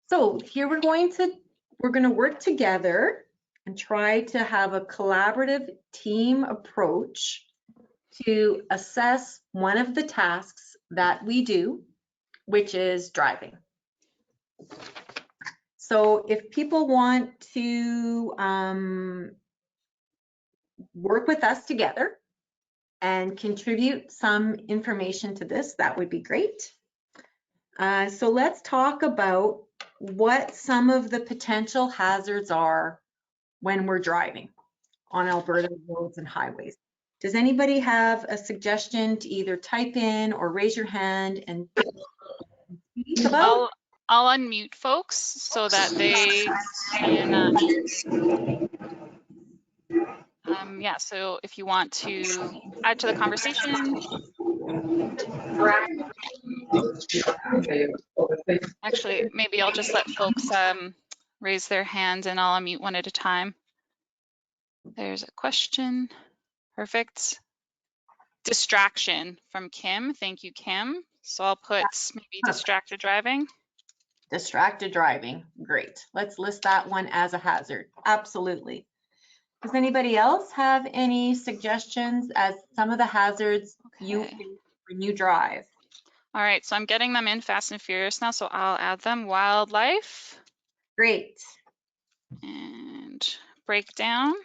So here we're going to work together and try to have a collaborative team approach to assess one of the tasks that we do, which is driving. So if people want to work with us together and contribute some information to this, that would be great. So let's talk about what some of the potential hazards are when we're driving on Alberta roads and highways. Does anybody have a suggestion to either type in or raise your hand and speak about? I'll unmute folks so that they can, yeah, so if you want to add to the conversation, Actually, maybe I'll just let folks raise their hand and I'll unmute one at a time. There's a question. Perfect. Distraction from Kim. Thank you, Kim. So I'll put maybe distracted driving. Distracted driving, great. Let's list that one as a hazard. Absolutely. Does anybody else have any suggestions as some of the hazards you face when you drive? All right, so I'm getting them in fast and furious now, so I'll add them. Wildlife. Great. And breakdown.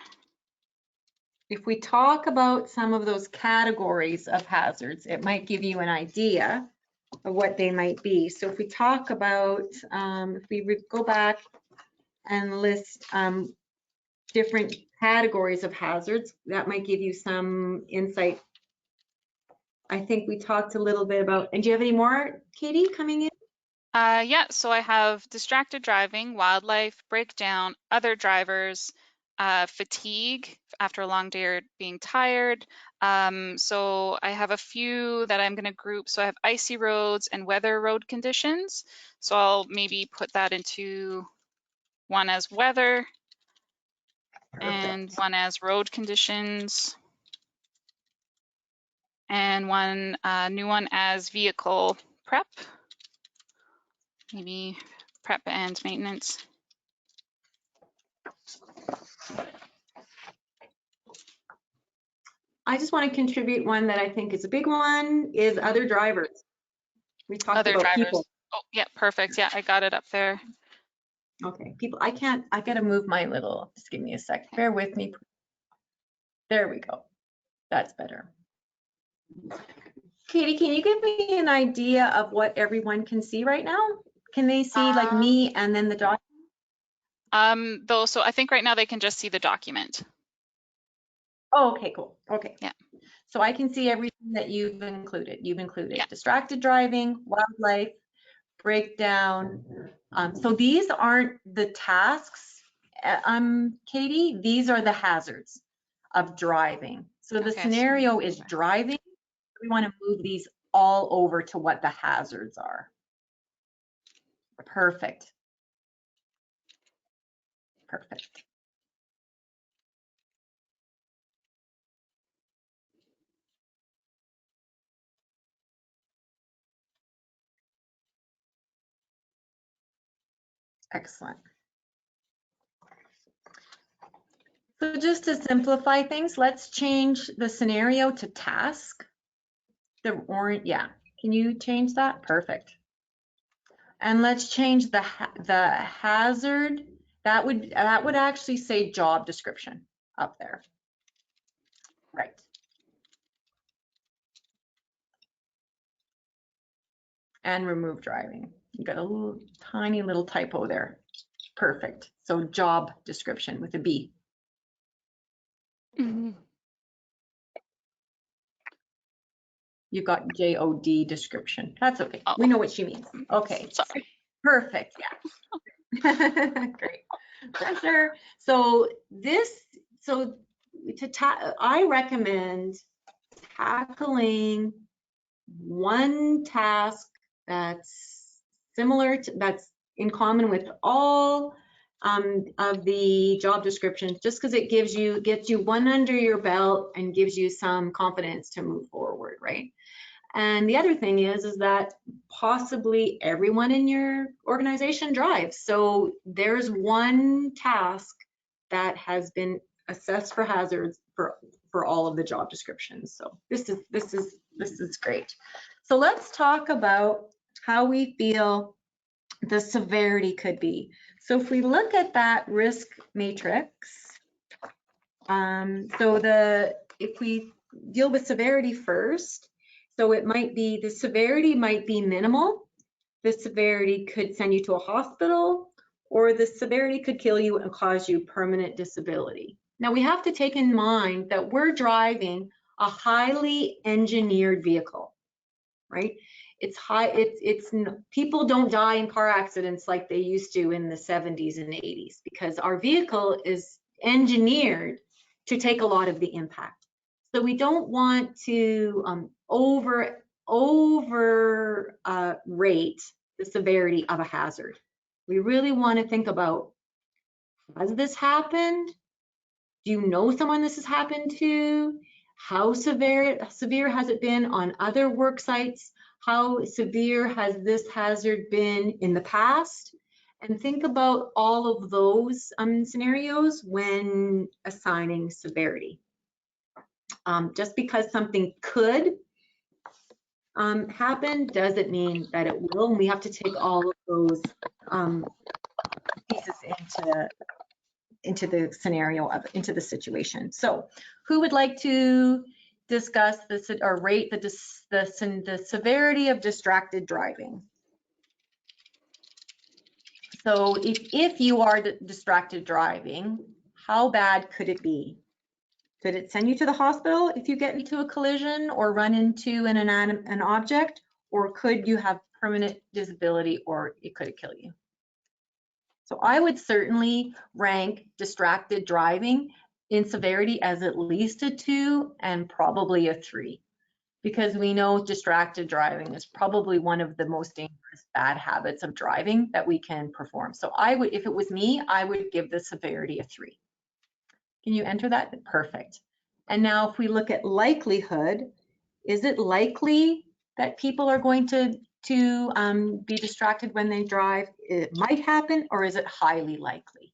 If we talk about some of those categories of hazards, it might give you an idea of what they might be. So if we talk about, if we go back and list different categories of hazards, that might give you some insight. I think we talked a little bit about, and do you have any more, Katie, coming in? Yeah, so I have distracted driving, wildlife, breakdown, other drivers, fatigue after a long day or being tired. So I have a few that I'm going to group. So I have icy roads and weather road conditions. So I'll maybe put that into one as weather and one as road conditions and one new one as vehicle prep, maybe prep and maintenance. I just want to contribute one that I think is a big one is other drivers. We talked Other about drivers. people. Oh, yeah, perfect. Yeah, I got it up there. Okay, people, I gotta move my little, just give me a sec. Bear with me. There we go. That's better. Katie, can you give me an idea of what everyone can see right now? Can they see like me and then the document? Though, so I think right now they can just see the document. Oh, okay, cool. Okay. Yeah. So I can see everything that you've included. You've included Yeah. distracted driving, wildlife, breakdown. So these aren't the tasks, Katie. These are the hazards of driving. So the Okay, scenario so is driving. We want to move these all over to what the hazards are. Perfect. Perfect. Excellent. So just to simplify things, let's change the scenario to task. The orange, yeah. Can you change that? Perfect. And let's change the hazard. That would actually say job description up there. Right. And remove driving. You got a little tiny little typo there. Perfect. So job description with a B. Mm-hmm. You've got JOD description. That's okay. Oh. We know what she means. Okay. Sorry. Perfect. Yeah. Great. Pressure. So I recommend tackling one task that's similar to, that's in common with all of the job descriptions, just because it gets you one under your belt and gives you some confidence to move forward, right? And the other thing is that possibly everyone in your organization drives. So there's one task that has been assessed for hazards for all of the job descriptions. So this is great. So let's talk about how we feel the severity could be. So if we look at that risk matrix, if we deal with severity first, so it might be, the severity might be minimal. The severity could send you to a hospital, or the severity could kill you and cause you permanent disability. Now we have to take in mind that we're driving a highly engineered vehicle, right? People don't die in car accidents like they used to in the 70s and 80s because our vehicle is engineered to take a lot of the impact. So we don't want to rate the severity of a hazard. We really want to think about, has this happened? Do you know someone this has happened to? How severe has it been on other work sites? How severe has this hazard been in the past? And think about all of those scenarios when assigning severity. Just because something could happen doesn't mean that it will. And we have to take all of those pieces into the scenario, into the situation. So who would like to discuss this or rate the severity of distracted driving? So if you are distracted driving, how bad could it be? Could it send you to the hospital if you get into a collision or run into an object? Or could you have permanent disability, or it could kill you? So I would certainly rank distracted driving in severity as at least a 2 and probably a 3, because we know distracted driving is probably one of the most dangerous bad habits of driving that we can perform. So I would, if it was me, I would give the severity a 3. Can you enter that? Perfect. And now if we look at likelihood, is it likely that people are going to be distracted when they drive? It might happen, or is it highly likely?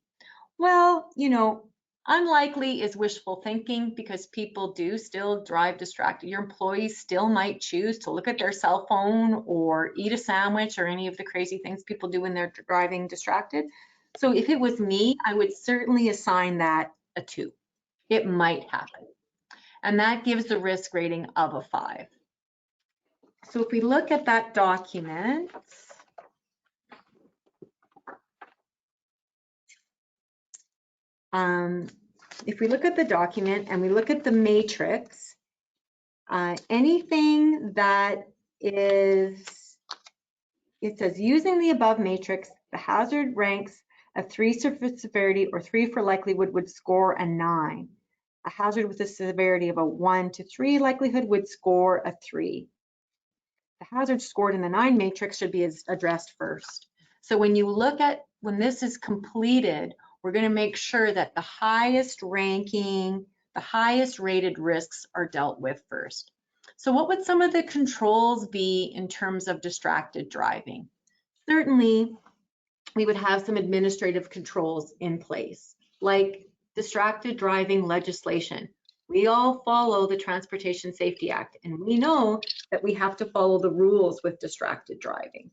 Well, you know, unlikely is wishful thinking, because people do still drive distracted. Your employees still might choose to look at their cell phone or eat a sandwich or any of the crazy things people do when they're driving distracted. So if it was me, I would certainly assign that a 2. It might happen. And that gives the risk rating of a 5. So if we look at that document, if we look at the document and we look at the matrix, anything that is, it says using the above matrix, the hazard ranks a 3 for severity or 3 for likelihood would score a 9. A hazard with a severity of a 1 to 3 likelihood would score a 3. The hazard scored in the 9 matrix should be addressed first. So when you look at, when this is completed, we're going to make sure that the highest ranking, the highest rated risks are dealt with first. So what would some of the controls be in terms of distracted driving? Certainly, we would have some administrative controls in place, like distracted driving legislation. We all follow the Transportation Safety Act, and we know that we have to follow the rules with distracted driving.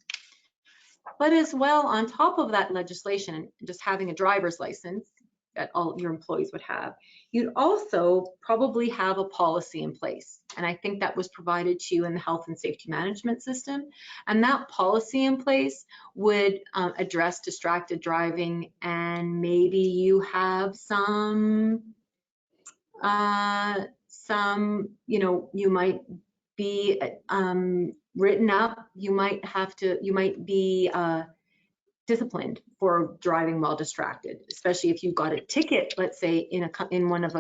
But as well, on top of that legislation, just having a driver's license that all your employees would have, you'd also probably have a policy in place. And I think that was provided to you in the Health and Safety Management System. And that policy in place would address distracted driving, and maybe you have some, you know, you might be written up, you might be disciplined for driving while distracted, especially if you got a ticket, let's say in one of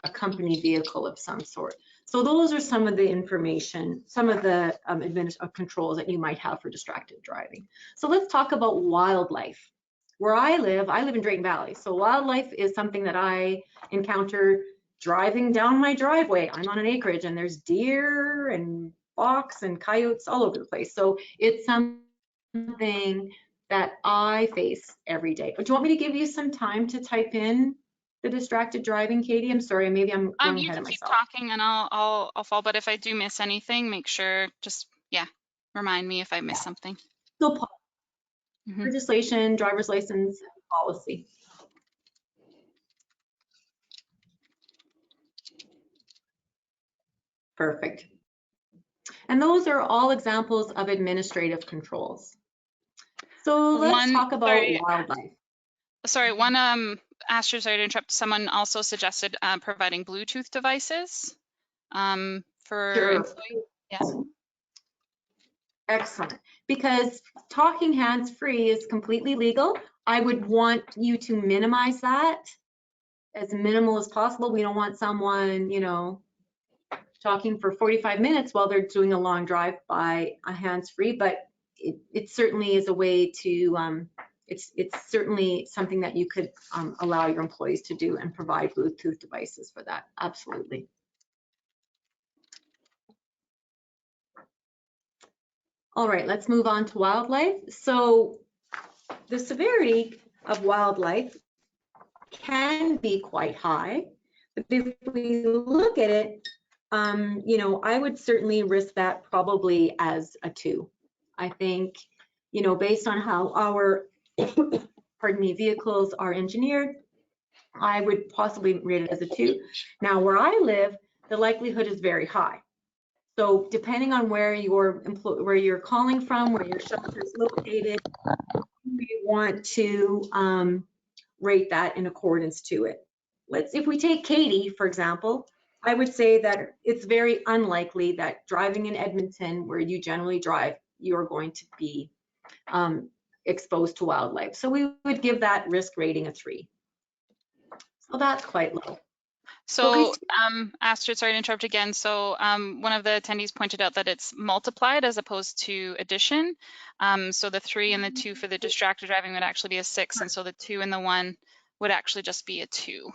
a company vehicle of some sort. So those are some of the information, some of the controls that you might have for distracted driving. So let's talk about wildlife. Where I live in Drayton Valley. So wildlife is something that I encounter driving down my driveway. I'm on an acreage and there's deer and fox and coyotes all over the place. So it's something that I face every day. Do you want me to give you some time to type in the distracted driving, Katie? I'm sorry, maybe I'm going ahead of myself. You can keep talking and I'll follow, but if I do miss anything, make sure, just, yeah, remind me if I miss something. So legislation, driver's license, policy. Perfect. And those are all examples of administrative controls. So let's talk about wildlife. Sorry, Astrid, sorry to interrupt. Someone also suggested providing Bluetooth devices for employees. Yes. Excellent. Because talking hands-free is completely legal. I would want you to minimize that as minimal as possible. We don't want someone, you know, talking for 45 minutes while they're doing a long drive by a hands-free, but it certainly is a way to, it's certainly something that you could allow your employees to do and provide Bluetooth devices for that. Absolutely. All right, let's move on to wildlife. So the severity of wildlife can be quite high, but if we look at it, you know, I would certainly risk that probably as a 2. I think, you know, based on how our, pardon me, vehicles are engineered, I would possibly rate it as a 2. Now, where I live, the likelihood is very high. So depending on where you're calling from, where your shelter is located, we want to rate that in accordance to it. If we take Katie, for example, I would say that it's very unlikely that driving in Edmonton, where you generally drive, you're going to be exposed to wildlife. So we would give that risk rating a 3. So that's quite low. So, Astrid, sorry to interrupt again. So one of the attendees pointed out that it's multiplied as opposed to addition. So the 3 and the 2 for the distracted driving would actually be a 6, and so the 2 and the 1 would actually just be a 2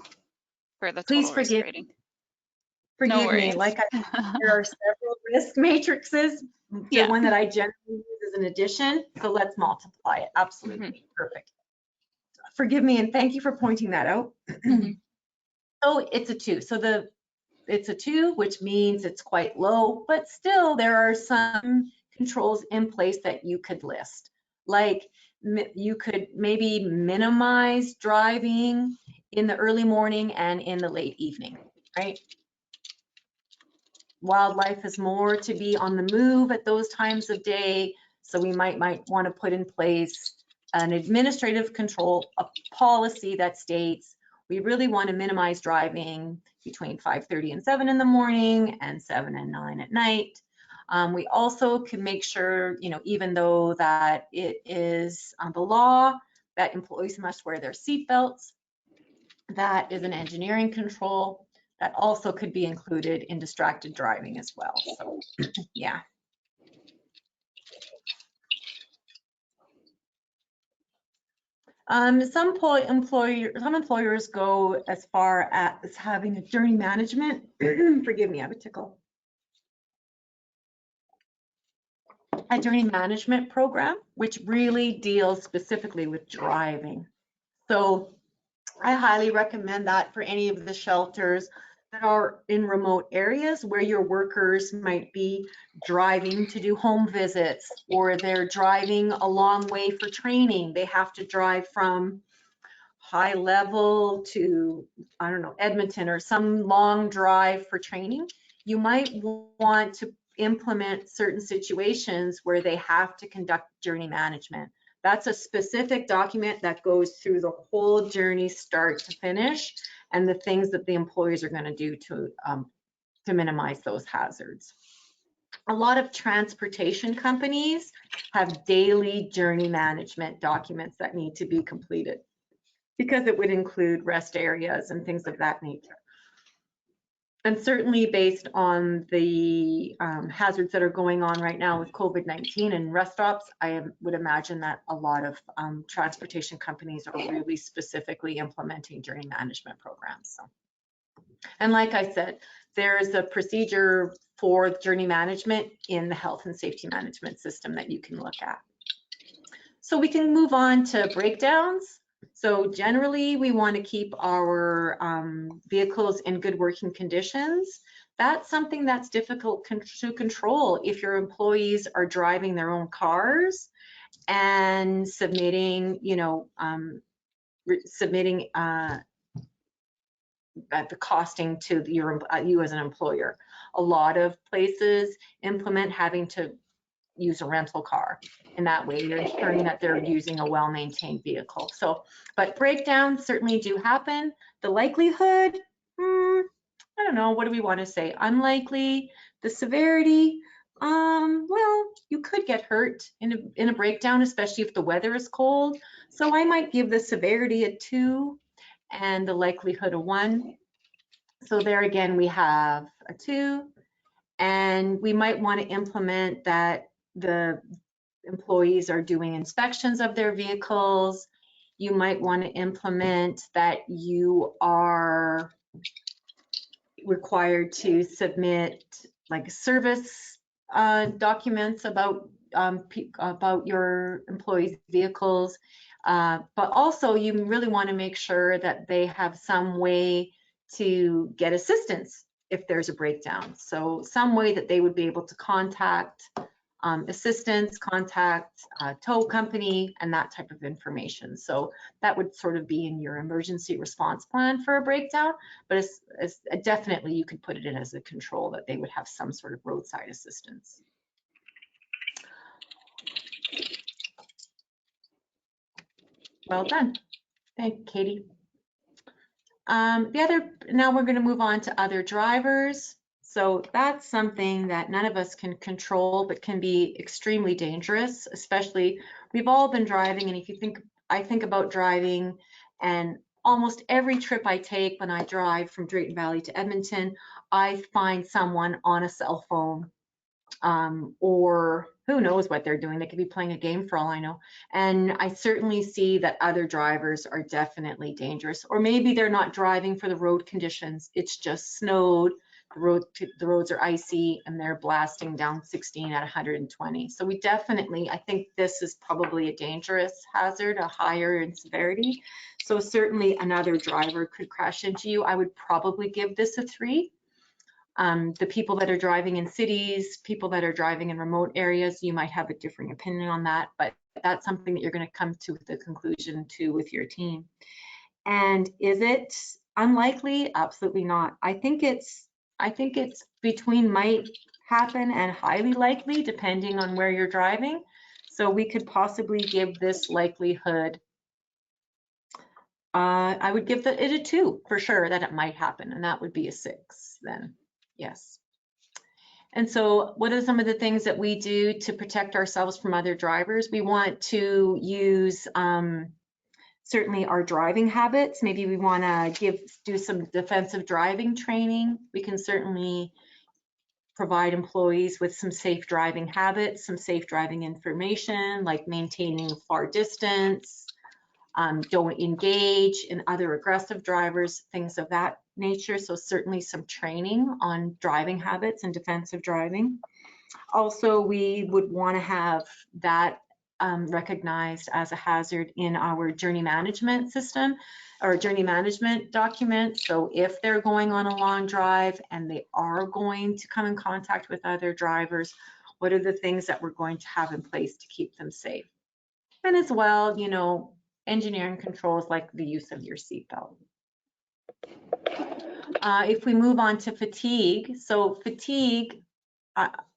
for the total risk rating. Forgive me, like there are several risk matrices. The one that I generally use is an addition, so let's multiply it. Absolutely, perfect. Forgive me, and thank you for pointing that out. So it's a 2. So it's a 2, which means it's quite low, but still there are some controls in place that you could list. Like you could maybe minimize driving in the early morning and in the late evening, right? Wildlife is more to be on the move at those times of day, so we might want to put in place an administrative control, a policy that states we really want to minimize driving between 5:30 and 7 in the morning and 7 and 9 at night. We also can make sure, you know, even though that it is the law that employees must wear their seat belts, that is an engineering control that also could be included in distracted driving as well. So, yeah. Some employers go as far as having a journey management, forgive me, I have a tickle. A journey management program, which really deals specifically with driving. So I highly recommend that for any of the shelters that are in remote areas where your workers might be driving to do home visits, or they're driving a long way for training. They have to drive from High Level to, I don't know, Edmonton, or some long drive for training. You might want to implement certain situations where they have to conduct journey management. That's a specific document that goes through the whole journey, start to finish, and the things that the employees are going to do to minimize those hazards. A lot of transportation companies have daily journey management documents that need to be completed, because it would include rest areas and things of that nature. And certainly based on the hazards that are going on right now with COVID-19 and rest stops, I would imagine that a lot of transportation companies are really specifically implementing journey management programs. So, and like I said, there's a procedure for journey management in the health and safety management system that you can look at. So we can move on to breakdowns. So generally, we want to keep our vehicles in good working conditions. That's something that's difficult to control if your employees are driving their own cars and submitting, you know, submitting the costing to you as an employer. A lot of places implement having to use a rental car. In that way, you're ensuring that they're using a well-maintained vehicle. So, but breakdowns certainly do happen. The likelihood, I don't know, what do we want to say? Unlikely. The severity, well, you could get hurt in a breakdown, especially if the weather is cold. So I might give the severity a 2 and the likelihood a 1. So there again, we have a 2 And we might want to implement that the employees are doing inspections of their vehicles. You might want to implement that you are required to submit like service documents about your employees' vehicles. But also you really want to make sure that they have some way to get assistance if there's a breakdown. So some way that they would be able to contact assistance, contact tow company, and that type of information. So that would sort of be in your emergency response plan for a breakdown, but it's definitely you could put it in as a control that they would have some sort of roadside assistance. Well done. Thank you, Katie. Now we're going to move on to other drivers. So that's something that none of us can control, but can be extremely dangerous, especially we've all been driving. And if you think, I think about driving, and almost every trip I take when I drive from Drayton Valley to Edmonton, I find someone on a cell phone, or who knows what they're doing. They could be playing a game for all I know. And I certainly see that other drivers are definitely dangerous, or maybe they're not driving for the road conditions. It's just snowed, the roads are icy, and they're blasting down 16 at 120. So we definitely, I think this is probably a dangerous hazard, a higher in severity. So certainly another driver could crash into you. I would probably give this a 3. The people that are driving in cities, people that are driving in remote areas, you might have a differing opinion on that, but that's something that you're going to come to the conclusion to with your team. And is it unlikely? Absolutely not. I think it's between might happen and highly likely, depending on where you're driving. So we could possibly give this likelihood, I would give it a 2 for sure that it might happen, and that would be a 6 then. Yes. And so what are some of the things that we do to protect ourselves from other drivers? We want to use certainly our driving habits. Maybe we want to do some defensive driving training. We can certainly provide employees with some safe driving habits, some safe driving information, like maintaining far distance, don't engage in other aggressive drivers, things of that nature. So certainly some training on driving habits and defensive driving. Also, we would want to have that recognized as a hazard in our journey management system or journey management document. So if they're going on a long drive and they are going to come in contact with other drivers, what are the things that we're going to have in place to keep them safe? And as well, you know, engineering controls like the use of your seatbelt. If we move on to fatigue, so fatigue,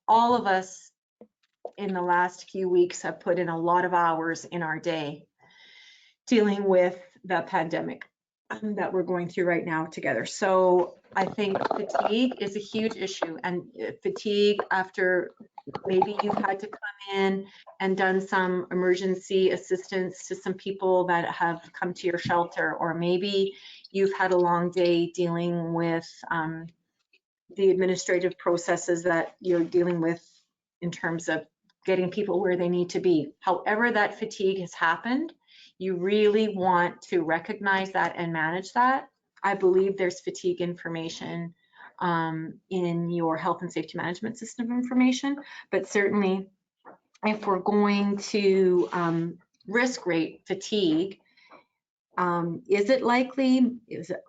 all of us in the last few weeks have put in a lot of hours in our day dealing with the pandemic that we're going through right now together. So I think fatigue is a huge issue, and fatigue after maybe you've had to come in and done some emergency assistance to some people that have come to your shelter, or maybe you've had a long day dealing with the administrative processes that you're dealing with in terms of getting people where they need to be. However that fatigue has happened, you really want to recognize that and manage that. I believe there's fatigue information in your health and safety management system information, but certainly if we're going to risk rate fatigue, is it likely?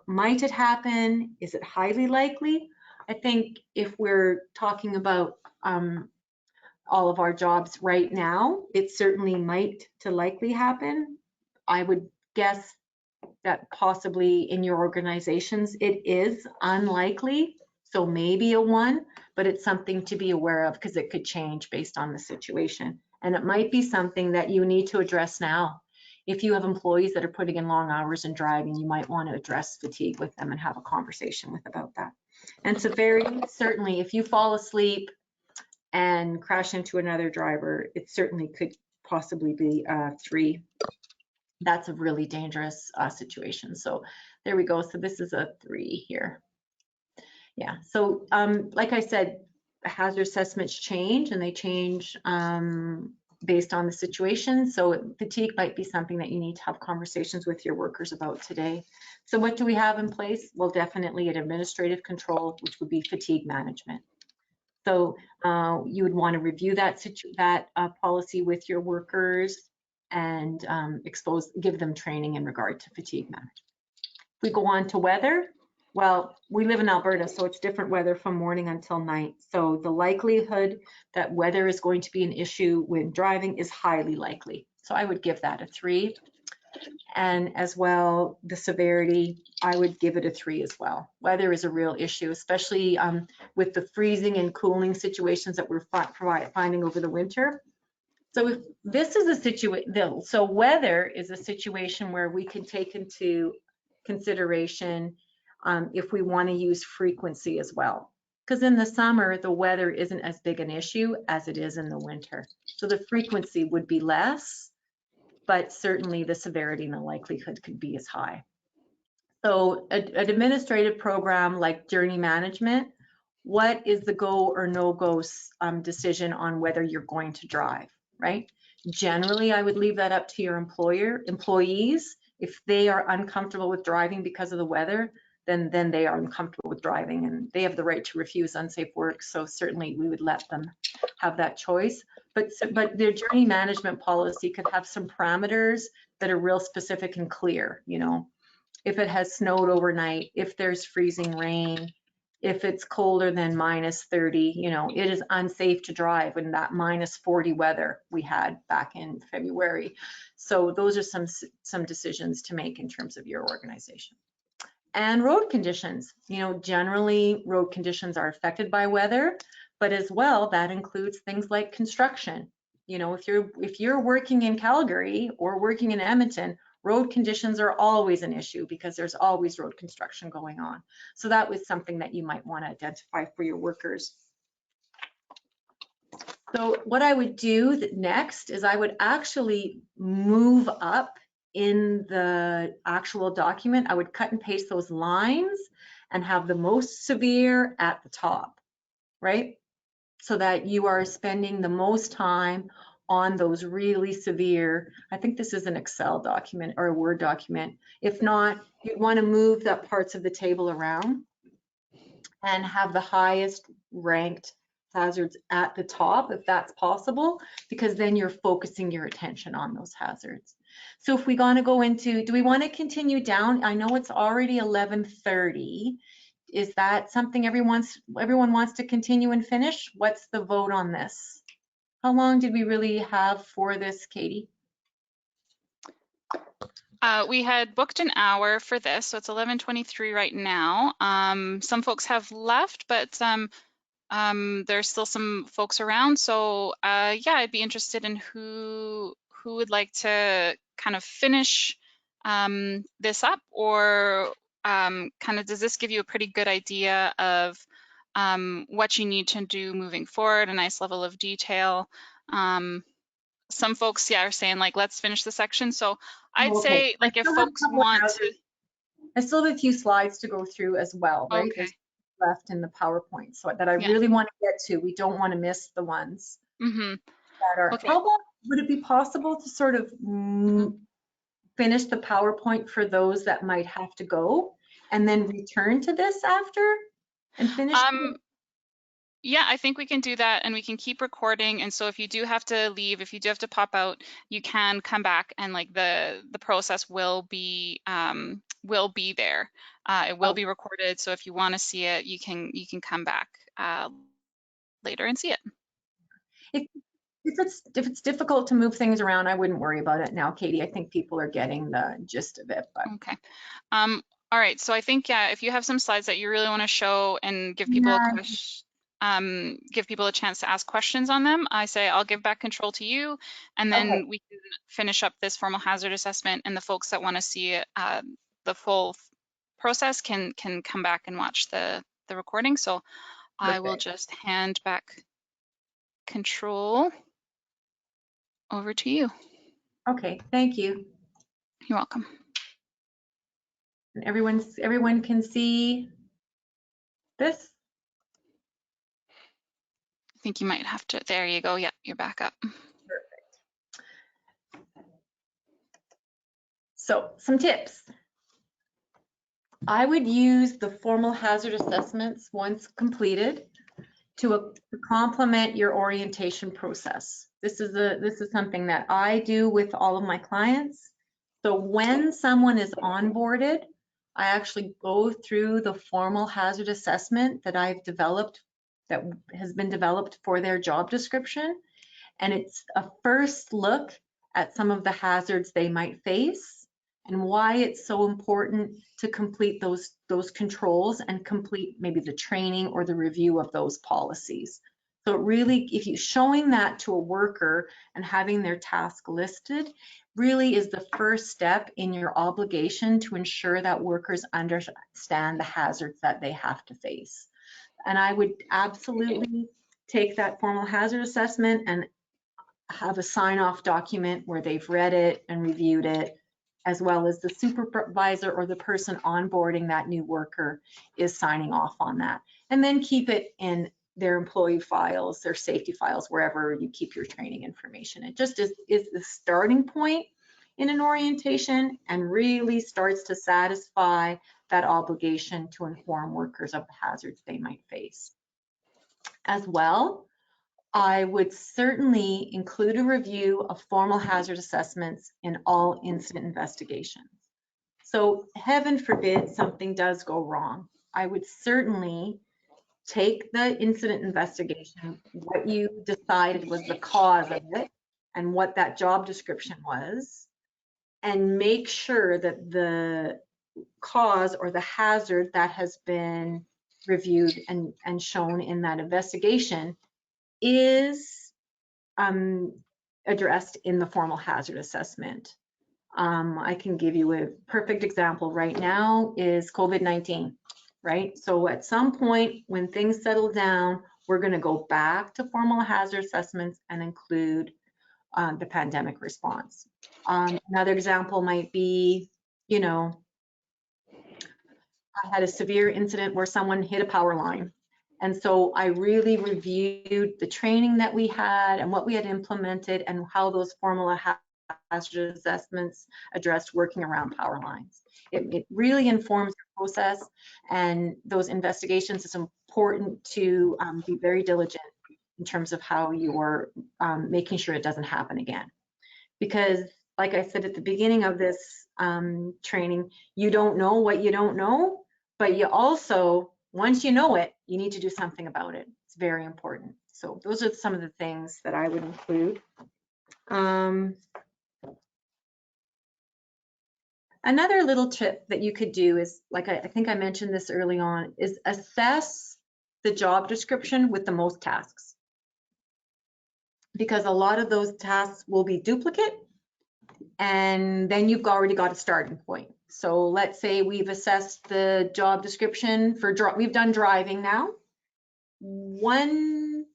Might it happen? Is it highly likely? I think if we're talking about all of our jobs right now, it certainly might to likely happen. I would guess that possibly in your organizations, it is unlikely. So maybe a 1, but it's something to be aware of because it could change based on the situation. And it might be something that you need to address now. If you have employees that are putting in long hours and driving, you might want to address fatigue with them and have a conversation with about that. And severity, certainly if you fall asleep and crash into another driver, it certainly could possibly be 3. That's a really dangerous situation. So there we go. So this is a 3 here. Yeah, so like I said, hazard assessments change, and they change based on the situation. So fatigue might be something that you need to have conversations with your workers about today. So what do we have in place? Well, definitely an administrative control, which would be fatigue management. So you would want to review that policy with your workers and give them training in regard to fatigue management. If we go on to weather, well, we live in Alberta, so it's different weather from morning until night. So the likelihood that weather is going to be an issue when driving is highly likely. So I would give that a 3. And as well, the severity, I would give it a 3 as well. Weather is a real issue, especially with the freezing and cooling situations that we're finding over the winter. So if this is a situation, so weather is a situation where we can take into consideration if we want to use frequency as well. Because in the summer, the weather isn't as big an issue as it is in the winter. So the frequency would be less, but certainly the severity and the likelihood could be as high. So an administrative program like journey management, what is the go or no go decision on whether you're going to drive, right? Generally, I would leave that up to your employees. If they are uncomfortable with driving because of the weather, then they are uncomfortable with driving and they have the right to refuse unsafe work. So certainly we would let them have that choice. But their journey management policy could have some parameters that are real specific and clear, you know. If it has snowed overnight, if there's freezing rain, if it's colder than -30, you know, it is unsafe to drive in that -40 weather we had back in February. So those are some decisions to make in terms of your organization. And road conditions, you know, generally road conditions are affected by weather, but as well, that includes things like construction. You know, if you're working in Calgary or working in Edmonton, road conditions are always an issue because there's always road construction going on. So that was something that you might want to identify for your workers. So what I would do next is I would actually move up in the actual document. I would cut and paste those lines and have the most severe at the top, right? So that you are spending the most time on those really severe, I think this is an Excel document or a Word document. If not, you want to move the parts of the table around and have the highest ranked hazards at the top, if that's possible, because then you're focusing your attention on those hazards. So if we want to go into, do we want to continue down? I know it's already 11:30. Is that something everyone wants to continue and finish? What's the vote on this? How long did we really have for this, Katie? We had booked an hour for this, so it's 11:23 right now. Some folks have left, but there's still some folks around. So yeah, I'd be interested in who would like to kind of finish this up, or kind of does this give you a pretty good idea of what you need to do moving forward, a nice level of detail. Some folks, yeah, are saying like, let's finish the section. So I'd say like if folks want to. I still have a few slides to go through as well, right? Okay. There's left in the PowerPoint, so that I really want to get to. We don't want to miss the ones that are. Okay. How long would it be possible to sort of finish the PowerPoint for those that might have to go and then return to this after and finish? Yeah, I think we can do that, and we can keep recording. And so if you do have to leave, if you do have to pop out, you can come back, and like the process will be there. It will be recorded. So if you want to see it, you can come back later and see it. If it's difficult to move things around, I wouldn't worry about it now, Katie. I think people are getting the gist of it. But. Okay. All right. So I think, yeah, if you have some slides that you really want to show and give people give people a chance to ask questions on them, I say I'll give back control to you, and then we can finish up this formal hazard assessment, and the folks that want to see the full process can come back and watch the recording. So I will just hand back control over to you. Okay, thank you. You're welcome. And everyone can see this? think you might have to, there you go. Yeah, you're back up. So some tips. I would use the formal hazard assessments once completed to complement your orientation process. This is something that I do with all of my clients. So when someone is onboarded, I actually go through the formal hazard assessment that I've developed, that has been developed for their job description. And it's a first look at some of the hazards they might face and why it's so important to complete those controls and complete maybe the training or the review of those policies. So really, if you're showing that to a worker and having their task listed, really is the first step in your obligation to ensure that workers understand the hazards that they have to face. And I would absolutely take that formal hazard assessment and have a sign-off document where they've read it and reviewed it, as well as the supervisor or the person onboarding that new worker is signing off on that. And then keep it in their employee files, their safety files, wherever you keep your training information. It just is the starting point in an orientation and really starts to satisfy that obligation to inform workers of the hazards they might face. As well, I would certainly include a review of formal hazard assessments in all incident investigations. So heaven forbid something does go wrong. I would certainly take the incident investigation, what you decided was the cause of it and what that job description was, and make sure that the cause or the hazard that has been reviewed and shown in that investigation is addressed in the formal hazard assessment. I can give you a perfect example right now is COVID-19, right? So at some point when things settle down, we're going to go back to formal hazard assessments and include the pandemic response. Another example might be, you know, I had a severe incident where someone hit a power line. And so I really reviewed the training that we had and what we had implemented and how those formal hazard assessments addressed working around power lines. It really informs the process, and those investigations is important to be very diligent in terms of how you're making sure it doesn't happen again. Because like I said at the beginning of this training, you don't know what you don't know, but you also, once you know it, you need to do something about it. It's very important. So those are some of the things that I would include. Another little tip that you could do is, like I think I mentioned this early on, is assess the job description with the most tasks. Because a lot of those tasks will be duplicate, and then you've already got a starting point. So let's say we've assessed the job description for, we've done driving now. One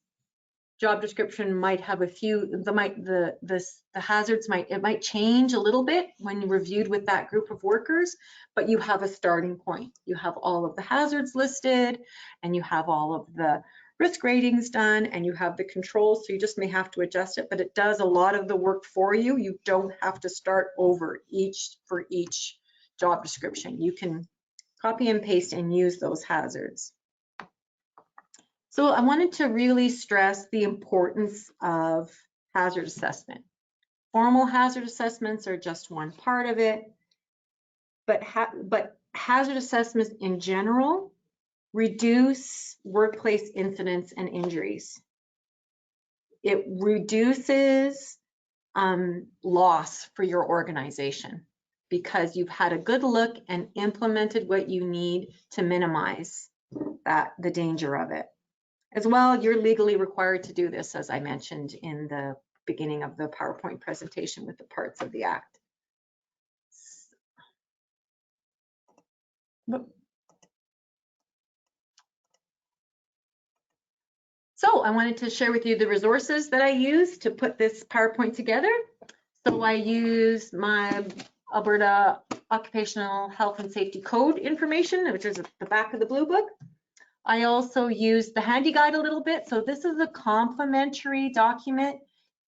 job description might have a few, the hazards might change a little bit when you reviewed with that group of workers, but you have a starting point. You have all of the hazards listed, and you have all of the risk ratings done, and you have the controls, so you just may have to adjust it, but it does a lot of the work for you. You don't have to start over for each job description. You can copy and paste and use those hazards. So I wanted to really stress the importance of hazard assessment. Formal hazard assessments are just one part of it, but hazard assessments in general reduce workplace incidents and injuries. It reduces loss for your organization because you've had a good look and implemented what you need to minimize the danger of it. As well, you're legally required to do this, as I mentioned in the beginning of the PowerPoint presentation with the parts of the Act. So I wanted to share with you the resources that I use to put this PowerPoint together. So I use my Alberta Occupational Health and Safety Code information, which is at the back of the blue book. I also used the handy guide a little bit. So this is a complementary document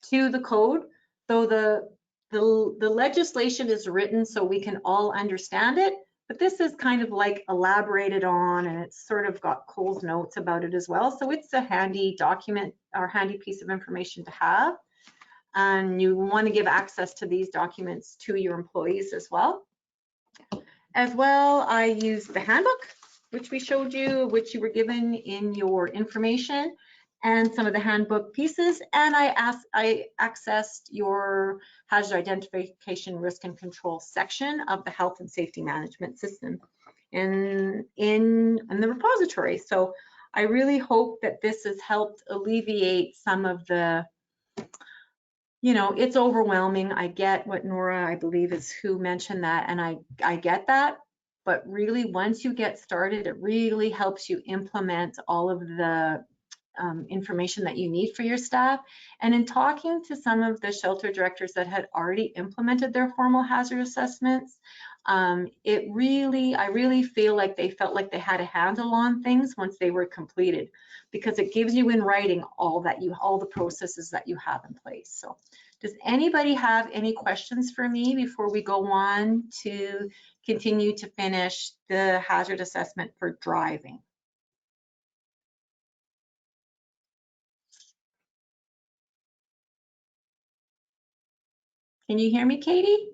to the code. Though the legislation is written so we can all understand it, but this is kind of like elaborated on, and it's sort of got Cole's notes about it as well. So it's a handy document or handy piece of information to have. And you want to give access to these documents to your employees as well. As well, I used the handbook, which we showed you, which you were given in your information, and some of the handbook pieces. And I accessed your hazard identification, risk and control section of the health and safety management system in the repository. So I really hope that this has helped alleviate some of the, you know, it's overwhelming. I get what Nora, I believe, is who mentioned that, and I get that. But really, once you get started, it really helps you implement all of the information that you need for your staff. And in talking to some of the shelter directors that had already implemented their formal hazard assessments, I really feel like they felt like they had a handle on things once they were completed, because it gives you in writing all the processes that you have in place. So does anybody have any questions for me before we go on to continue to finish the hazard assessment for driving? Can you hear me, Katie?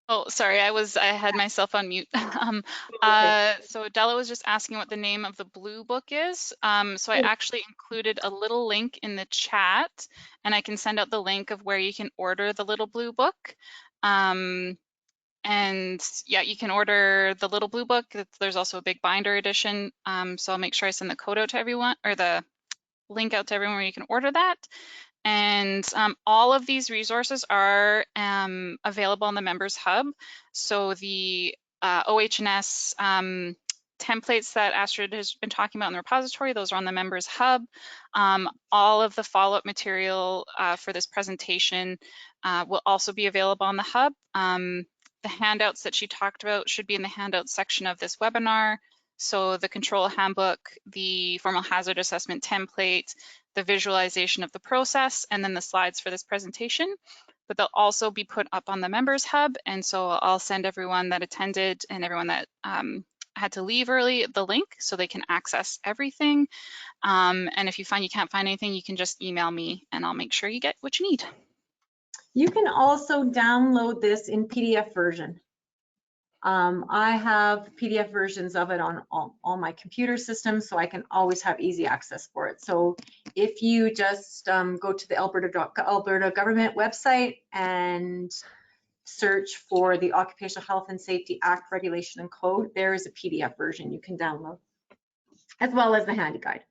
Oh, sorry, I had myself on mute. Okay. So Della was just asking what the name of the blue book is. So I actually included a little link in the chat, and I can send out the link of where you can order the little blue book. And yeah, you can order the little blue book. There's also a big binder edition. So I'll make sure I send the code out to everyone, or the link out to everyone where you can order that. And all of these resources are available on the Members Hub. So the OH&S templates that Astrid has been talking about in the repository, those are on the Members Hub. All of the follow-up material for this presentation will also be available on the Hub. The handouts that she talked about should be in the handouts section of this webinar. So the control handbook, the formal hazard assessment template, the visualization of the process, and then the slides for this presentation. But they'll also be put up on the Members Hub. And so I'll send everyone that attended and everyone that had to leave early the link so they can access everything. And if you find you can't find anything, you can just email me and I'll make sure you get what you need. You can also download this in PDF version. I have PDF versions of it on all my computer systems, so I can always have easy access for it. So if you just go to the Alberta government website and search for the Occupational Health and Safety Act Regulation and Code, there is a PDF version you can download, as well as the handy guide.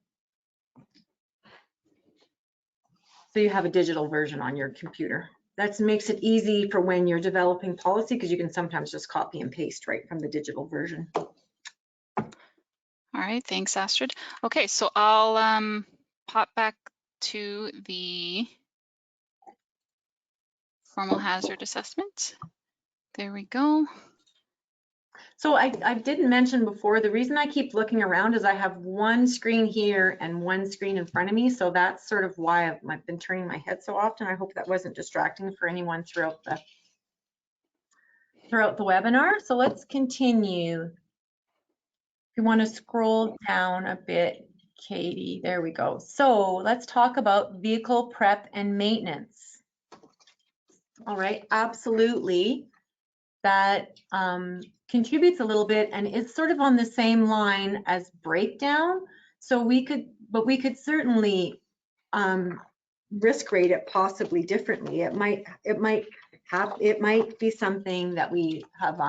So you have a digital version on your computer. That makes it easy for when you're developing policy, because you can sometimes just copy and paste right from the digital version. All right, thanks, Astrid. Okay, so I'll pop back to the formal hazard assessment. There we go. So I didn't mention before, the reason I keep looking around is I have one screen here and one screen in front of me. So that's sort of why I've been turning my head so often. I hope that wasn't distracting for anyone throughout the webinar. So let's continue. If you want to scroll down a bit, Katie, there we go. So let's talk about vehicle prep and maintenance. All right, absolutely. That contributes a little bit, and it's sort of on the same line as breakdown. So we could certainly risk rate it possibly differently. It might be something that we have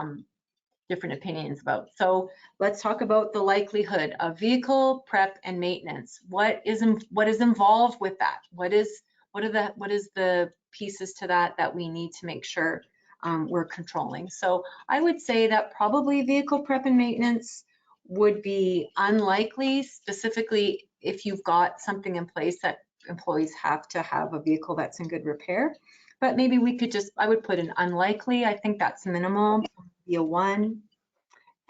different opinions about. So let's talk about the likelihood of vehicle prep and maintenance. What is involved with that? What is the pieces to that we need to make sure we're controlling? So I would say that probably vehicle prep and maintenance would be unlikely, specifically if you've got something in place that employees have to have a vehicle that's in good repair. But maybe we could I would put an unlikely. I think that's minimal, be a 1.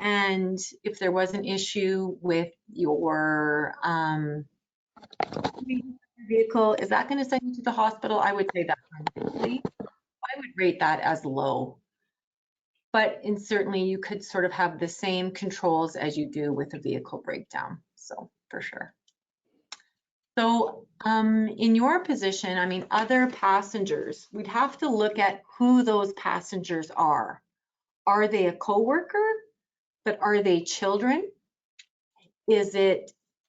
And if there was an issue with your vehicle, is that going to send you to the hospital? I would say that's unlikely. I would rate that as low. But certainly you could sort of have the same controls as you do with a vehicle breakdown. So for sure. So in your position, I mean, other passengers, we'd have to look at who those passengers are. Are they a coworker? But are they children?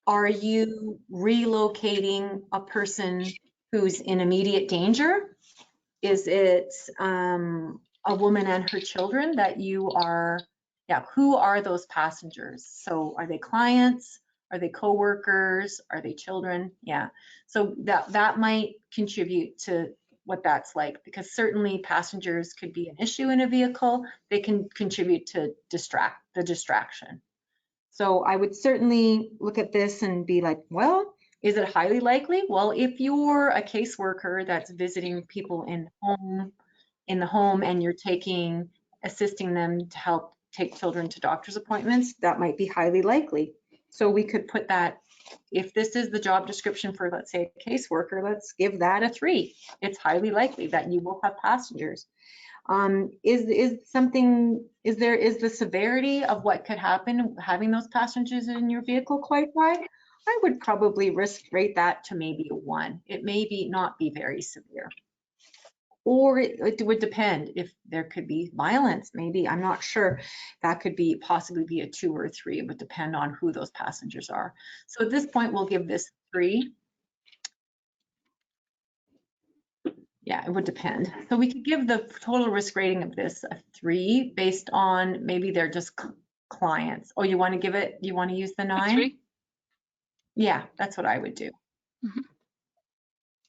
Are you relocating a person who's in immediate danger? Is it a woman and her children that you are, yeah, who are those passengers? So are they clients? Are they coworkers? Are they children? Yeah, so that might contribute to what that's like, because certainly passengers could be an issue in a vehicle. They can contribute to the distraction. So I would certainly look at this and be like, well, is it highly likely? Well, if you're a caseworker that's visiting people in the home and you're assisting them to help take children to doctor's appointments, that might be highly likely. So we could put that, if this is the job description for, let's say, a caseworker, let's give that a 3. It's highly likely that you will have passengers. Is the severity of what could happen having those passengers in your vehicle quite high? I would probably rate that to maybe a 1. It may not be very severe. Or it would depend if there could be violence, maybe, I'm not sure. That could possibly be a 2 or a 3. It would depend on who those passengers are. So at this point, we'll give this 3. Yeah, it would depend. So we could give the total risk rating of this a 3 based on maybe they're just clients. Oh, you want to use the 9? 3. Yeah, that's what I would do. Mm-hmm.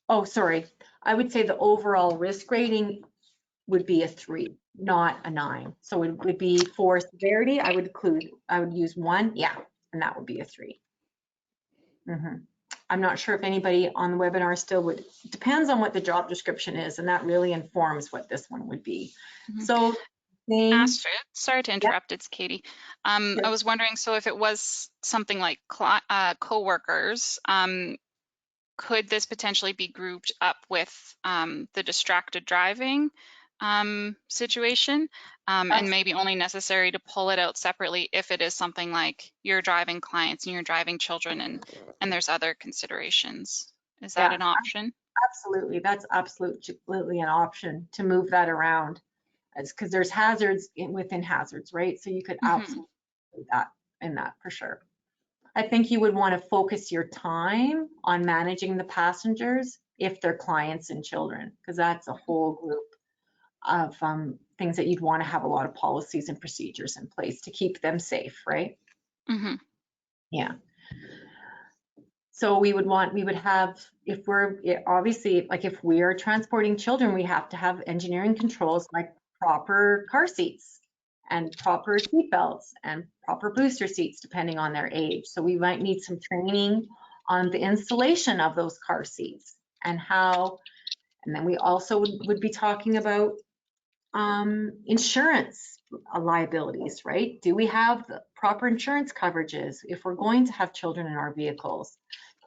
Oh, sorry. I would say the overall risk rating would be a 3, not a 9. So it would be for severity, I would use 1, yeah, and that would be a 3. I'm not sure if anybody on the webinar still would, depends on what the job description is, and that really informs what this one would be. Mm-hmm. So Astrid, sorry to interrupt, it's Katie. Sure. I was wondering, so if it was something like co-workers, could this potentially be grouped up with the distracted driving situation, and maybe only necessary to pull it out separately if it is something like you're driving clients and you're driving children and there's other considerations? Is that an option? Absolutely, that's absolutely an option to move that around. It's because there's hazards within hazards, right? So you could absolutely do that in that for sure. I think you would want to focus your time on managing the passengers if they're clients and children, because that's a whole group of things that you'd want to have a lot of policies and procedures in place to keep them safe, right? Mm-hmm. Yeah. So we would have, if we're obviously, like if we are transporting children, we have to have engineering controls like proper car seats and proper seat belts and proper booster seats depending on their age. So we might need some training on the installation of those car seats and how, and then we also would be talking about insurance liabilities, right? Do we have the proper insurance coverages if we're going to have children in our vehicles?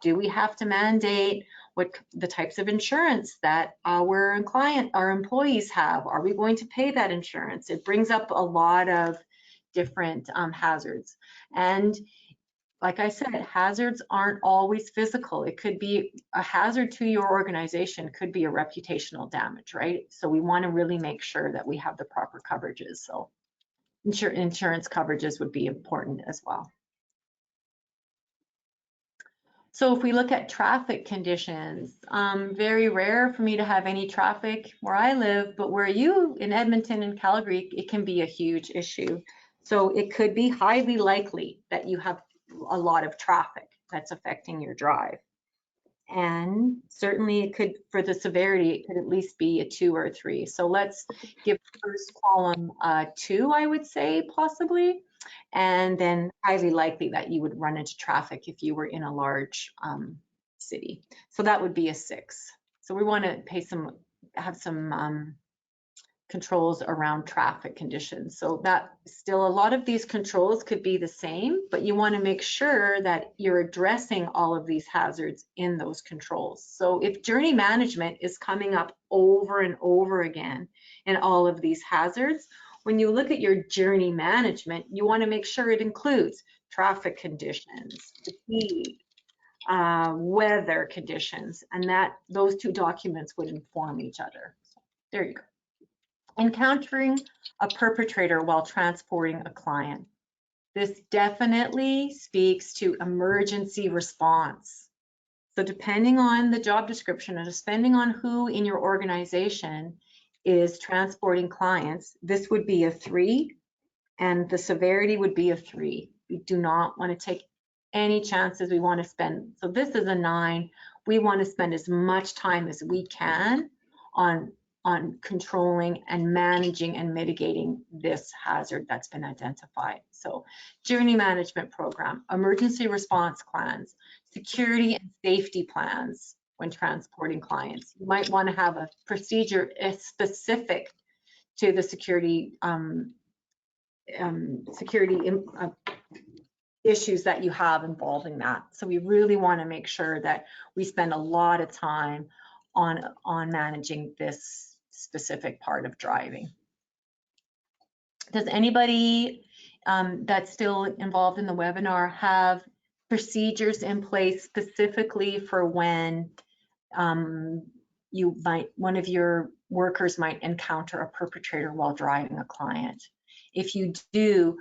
Do we have to mandate what the types of insurance that our employees have? Are we going to pay that insurance? It brings up a lot of different hazards. And like I said, hazards aren't always physical. It could be a hazard to your organization, could be a reputational damage, right? So we want to really make sure that we have the proper coverages. So insurance coverages would be important as well. So if we look at traffic conditions, very rare for me to have any traffic where I live, but where you in Edmonton and Calgary, it can be a huge issue. So it could be highly likely that you have a lot of traffic that's affecting your drive. And certainly it could, for the severity, it could at least be a 2 or a 3. So let's give the first column a 2, I would say, possibly. And then highly likely that you would run into traffic if you were in a large city. So that would be a 6. So we want to have some controls around traffic conditions. So that still, a lot of these controls could be the same, but you want to make sure that you're addressing all of these hazards in those controls. So if journey management is coming up over and over again in all of these hazards, when you look at your journey management, you want to make sure it includes traffic conditions, fatigue, weather conditions, and that those two documents would inform each other. So there you go. Encountering a perpetrator while transporting a client. This definitely speaks to emergency response. So depending on the job description and depending on who in your organization is transporting clients, this would be a 3 and the severity would be a 3. We do not want to take any chances. We want to spend, so this is a 9. We want to spend as much time as we can on controlling and managing and mitigating this hazard that's been identified. So journey management program, emergency response plans, security and safety plans when transporting clients. You might want to have a procedure specific to the security issues that you have involving that. So we really want to make sure that we spend a lot of time on managing this specific part of driving. Does anybody that's still involved in the webinar have procedures in place specifically for when one of your workers might encounter a perpetrator while driving a client? If you do,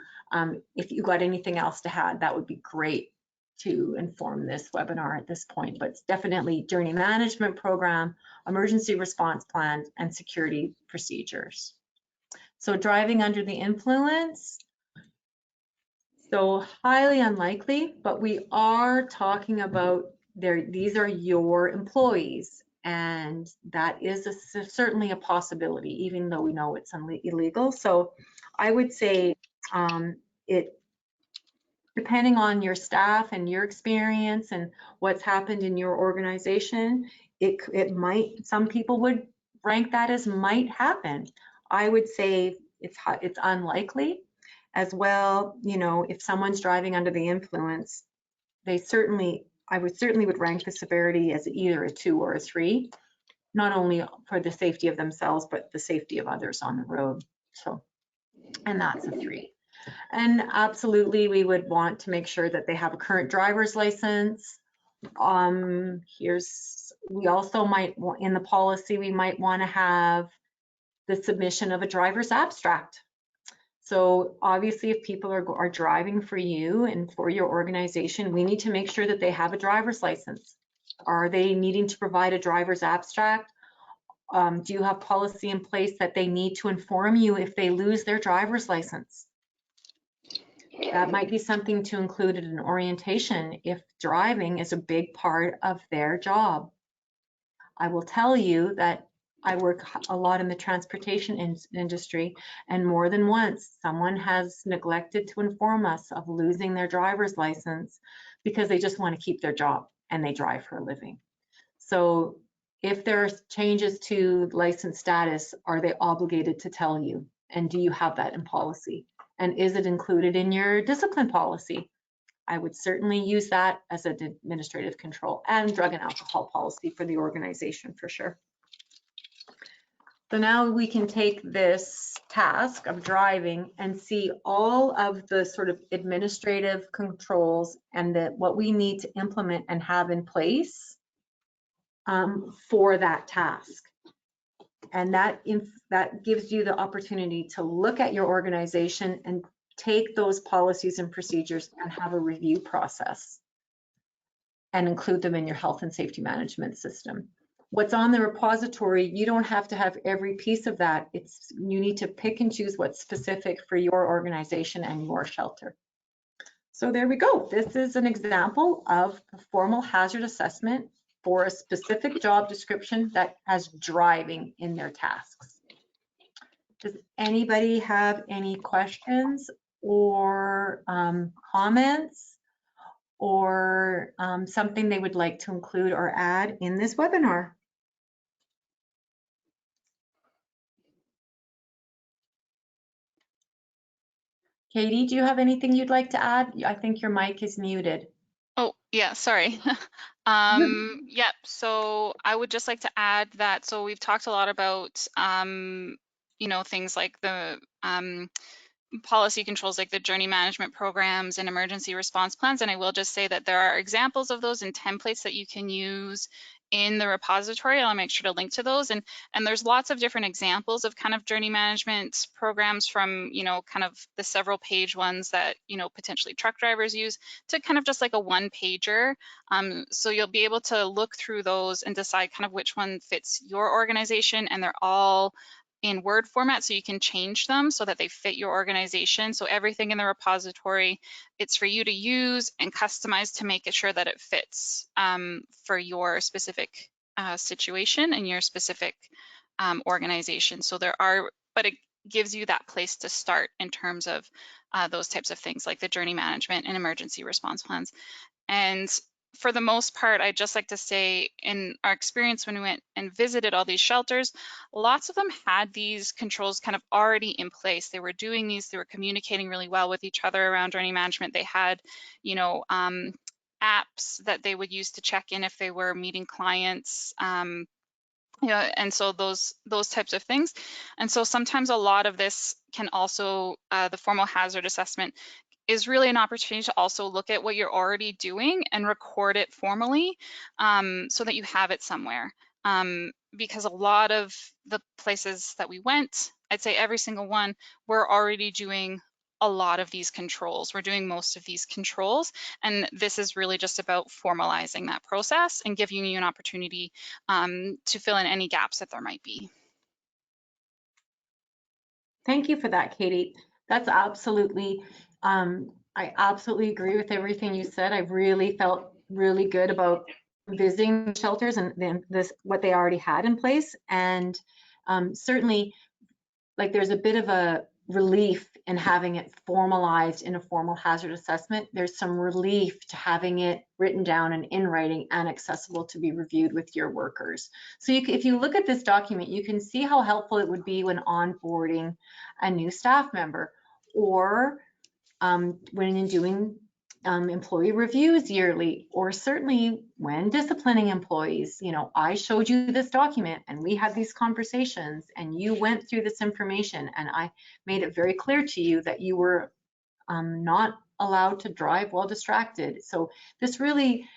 if you got anything else to add, that would be great to inform this webinar at this point, but it's definitely journey management program, emergency response plans, and security procedures. So driving under the influence, so highly unlikely, but we are talking about these are your employees, and that is certainly a possibility, even though we know it's illegal. So I would say depending on your staff and your experience and what's happened in your organization, it might, some people would rank that as might happen. I would say it's unlikely as well. You know, if someone's driving under the influence, I would certainly rank the severity as either a 2 or a 3, not only for the safety of themselves, but the safety of others on the road. So, and that's a 3. And absolutely, we would want to make sure that they have a current driver's license. We also might, in the policy, we might want to have the submission of a driver's abstract. So obviously, if people are driving for you and for your organization, we need to make sure that they have a driver's license. Are they needing to provide a driver's abstract? Do you have policy in place that they need to inform you if they lose their driver's license? That might be something to include in an orientation if driving is a big part of their job. I will tell you that I work a lot in the transportation industry, and more than once, someone has neglected to inform us of losing their driver's license because they just want to keep their job and they drive for a living. So if there are changes to license status, are they obligated to tell you? And do you have that in policy? And is it included in your discipline policy? I would certainly use that as an administrative control, and drug and alcohol policy for the organization for sure. So now we can take this task of driving and see all of the sort of administrative controls and what we need to implement and have in place for that task. And that gives you the opportunity to look at your organization and take those policies and procedures and have a review process and include them in your health and safety management system. What's on the repository, you don't have to have every piece of that. You need to pick and choose what's specific for your organization and your shelter. So there we go. This is an example of a formal hazard assessment for a specific job description that has driving in their tasks. Does anybody have any questions or comments or something they would like to include or add in this webinar? Katie, do you have anything you'd like to add? I think your mic is muted. Oh, yeah, sorry. Yeah, so I would just like to add that, so we've talked a lot about, things like the policy controls like the journey management programs and emergency response plans. And I will just say that there are examples of those and templates that you can use in the repository. I'll make sure to link to those. And there's lots of different examples of kind of journey management programs from, kind of the several page ones that, potentially truck drivers use to kind of just like a one pager. So you'll be able to look through those and decide kind of which one fits your organization, and they're all in Word format, so you can change them so that they fit your organization. So everything in the repository, it's for you to use and customize to make it sure that it fits for your specific situation and your specific organization. So but it gives you that place to start in terms of those types of things like the journey management and emergency response plans. And for the most part, I'd just like to say, in our experience when we went and visited all these shelters, lots of them had these controls kind of already in place. They were doing these, they were communicating really well with each other around journey management. They had, apps that they would use to check in if they were meeting clients. And so those types of things. And so sometimes a lot of this can also, the formal hazard assessment is really an opportunity to also look at what you're already doing and record it formally so that you have it somewhere. Because a lot of the places that we went, I'd say every single one, we're already doing a lot of these controls. We're doing most of these controls, and this is really just about formalizing that process and giving you an opportunity to fill in any gaps that there might be. Thank you for that, Katie. That's absolutely, I absolutely agree with everything you said. I really felt really good about visiting shelters and what they already had in place. And certainly, like, there's a bit of a relief in having it formalized in a formal hazard assessment. There's some relief to having it written down and in writing and accessible to be reviewed with your workers. So if you look at this document, you can see how helpful it would be when onboarding a new staff member, or when you're doing employee reviews yearly, or certainly when disciplining employees. I showed you this document and we had these conversations and you went through this information and I made it very clear to you that you were not allowed to drive while distracted. So this really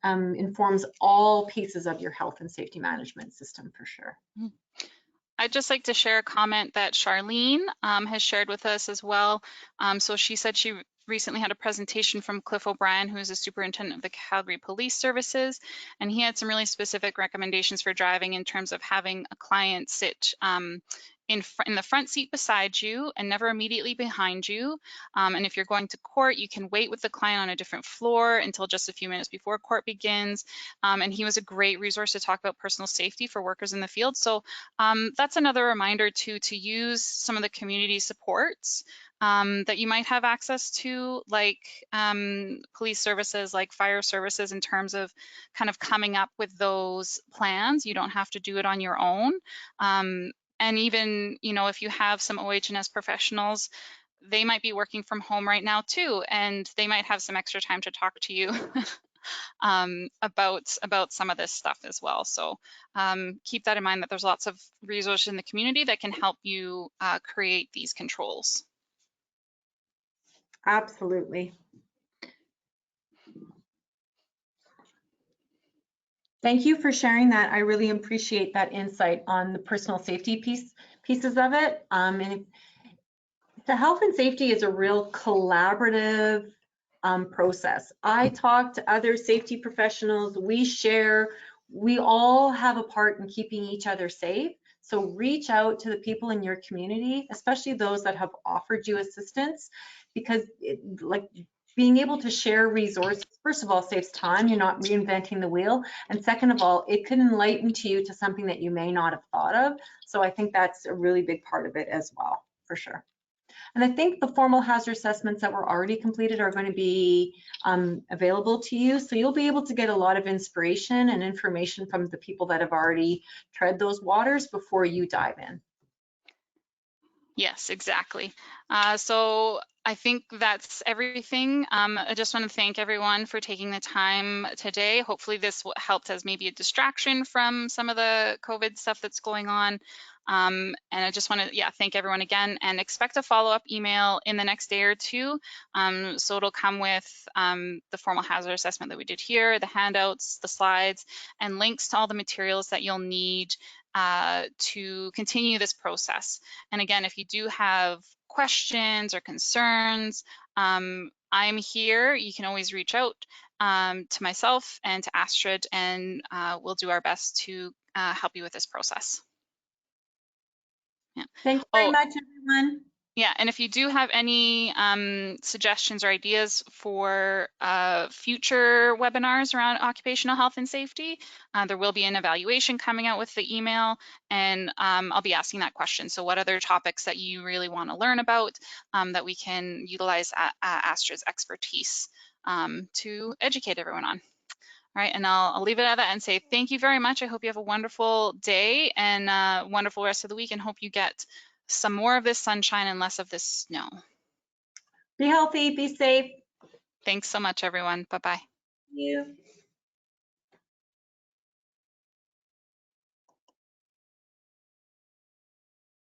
informs all pieces of your health and safety management system for sure. I'd just like to share a comment that Charlene has shared with us as well. So she said she recently had a presentation from Cliff O'Brien, who is the superintendent of the Calgary Police Services, and he had some really specific recommendations for driving in terms of having a client sit in the front seat beside you and never immediately behind you. And if you're going to court, you can wait with the client on a different floor until just a few minutes before court begins. And he was a great resource to talk about personal safety for workers in the field. So that's another reminder to use some of the community supports that you might have access to, like police services, like fire services, in terms of kind of coming up with those plans. You don't have to do it on your own. And even, if you have some OH&S professionals, they might be working from home right now too, and they might have some extra time to talk to you about some of this stuff as well. So keep that in mind, that there's lots of resources in the community that can help you create these controls. Absolutely. Thank you for sharing that. I really appreciate that insight on the personal safety pieces of it. And the health and safety is a real collaborative process. I talk to other safety professionals, we share, we all have a part in keeping each other safe. So reach out to the people in your community, especially those that have offered you assistance, because being able to share resources, first of all, saves time. You're not reinventing the wheel. And second of all, it can enlighten to you to something that you may not have thought of. So I think that's a really big part of it as well, for sure. And I think the formal hazard assessments that were already completed are going to be available to you. So you'll be able to get a lot of inspiration and information from the people that have already tread those waters before you dive in. Yes, exactly. So I think that's everything. I just want to thank everyone for taking the time today. Hopefully this helped as maybe a distraction from some of the COVID stuff that's going on. And I just want to, thank everyone again, and expect a follow-up email in the next day or two. So it'll come with the formal hazard assessment that we did here, the handouts, the slides, and links to all the materials that you'll need to continue this process. And again, if you do have questions or concerns, I'm here. You can always reach out to myself and to Astrid, and we'll do our best to help you with this process. Yeah. Thank you very much, everyone. Yeah, and if you do have any suggestions or ideas for future webinars around occupational health and safety, there will be an evaluation coming out with the email, and I'll be asking that question. So what other topics that you really want to learn about that we can utilize Astrid's expertise to educate everyone on? All right, and I'll leave it at that and say thank you very much. I hope you have a wonderful day and wonderful rest of the week, and hope you get some more of this sunshine and less of this snow. Be healthy, be safe. Thanks so much, everyone. Bye-bye. Thank you.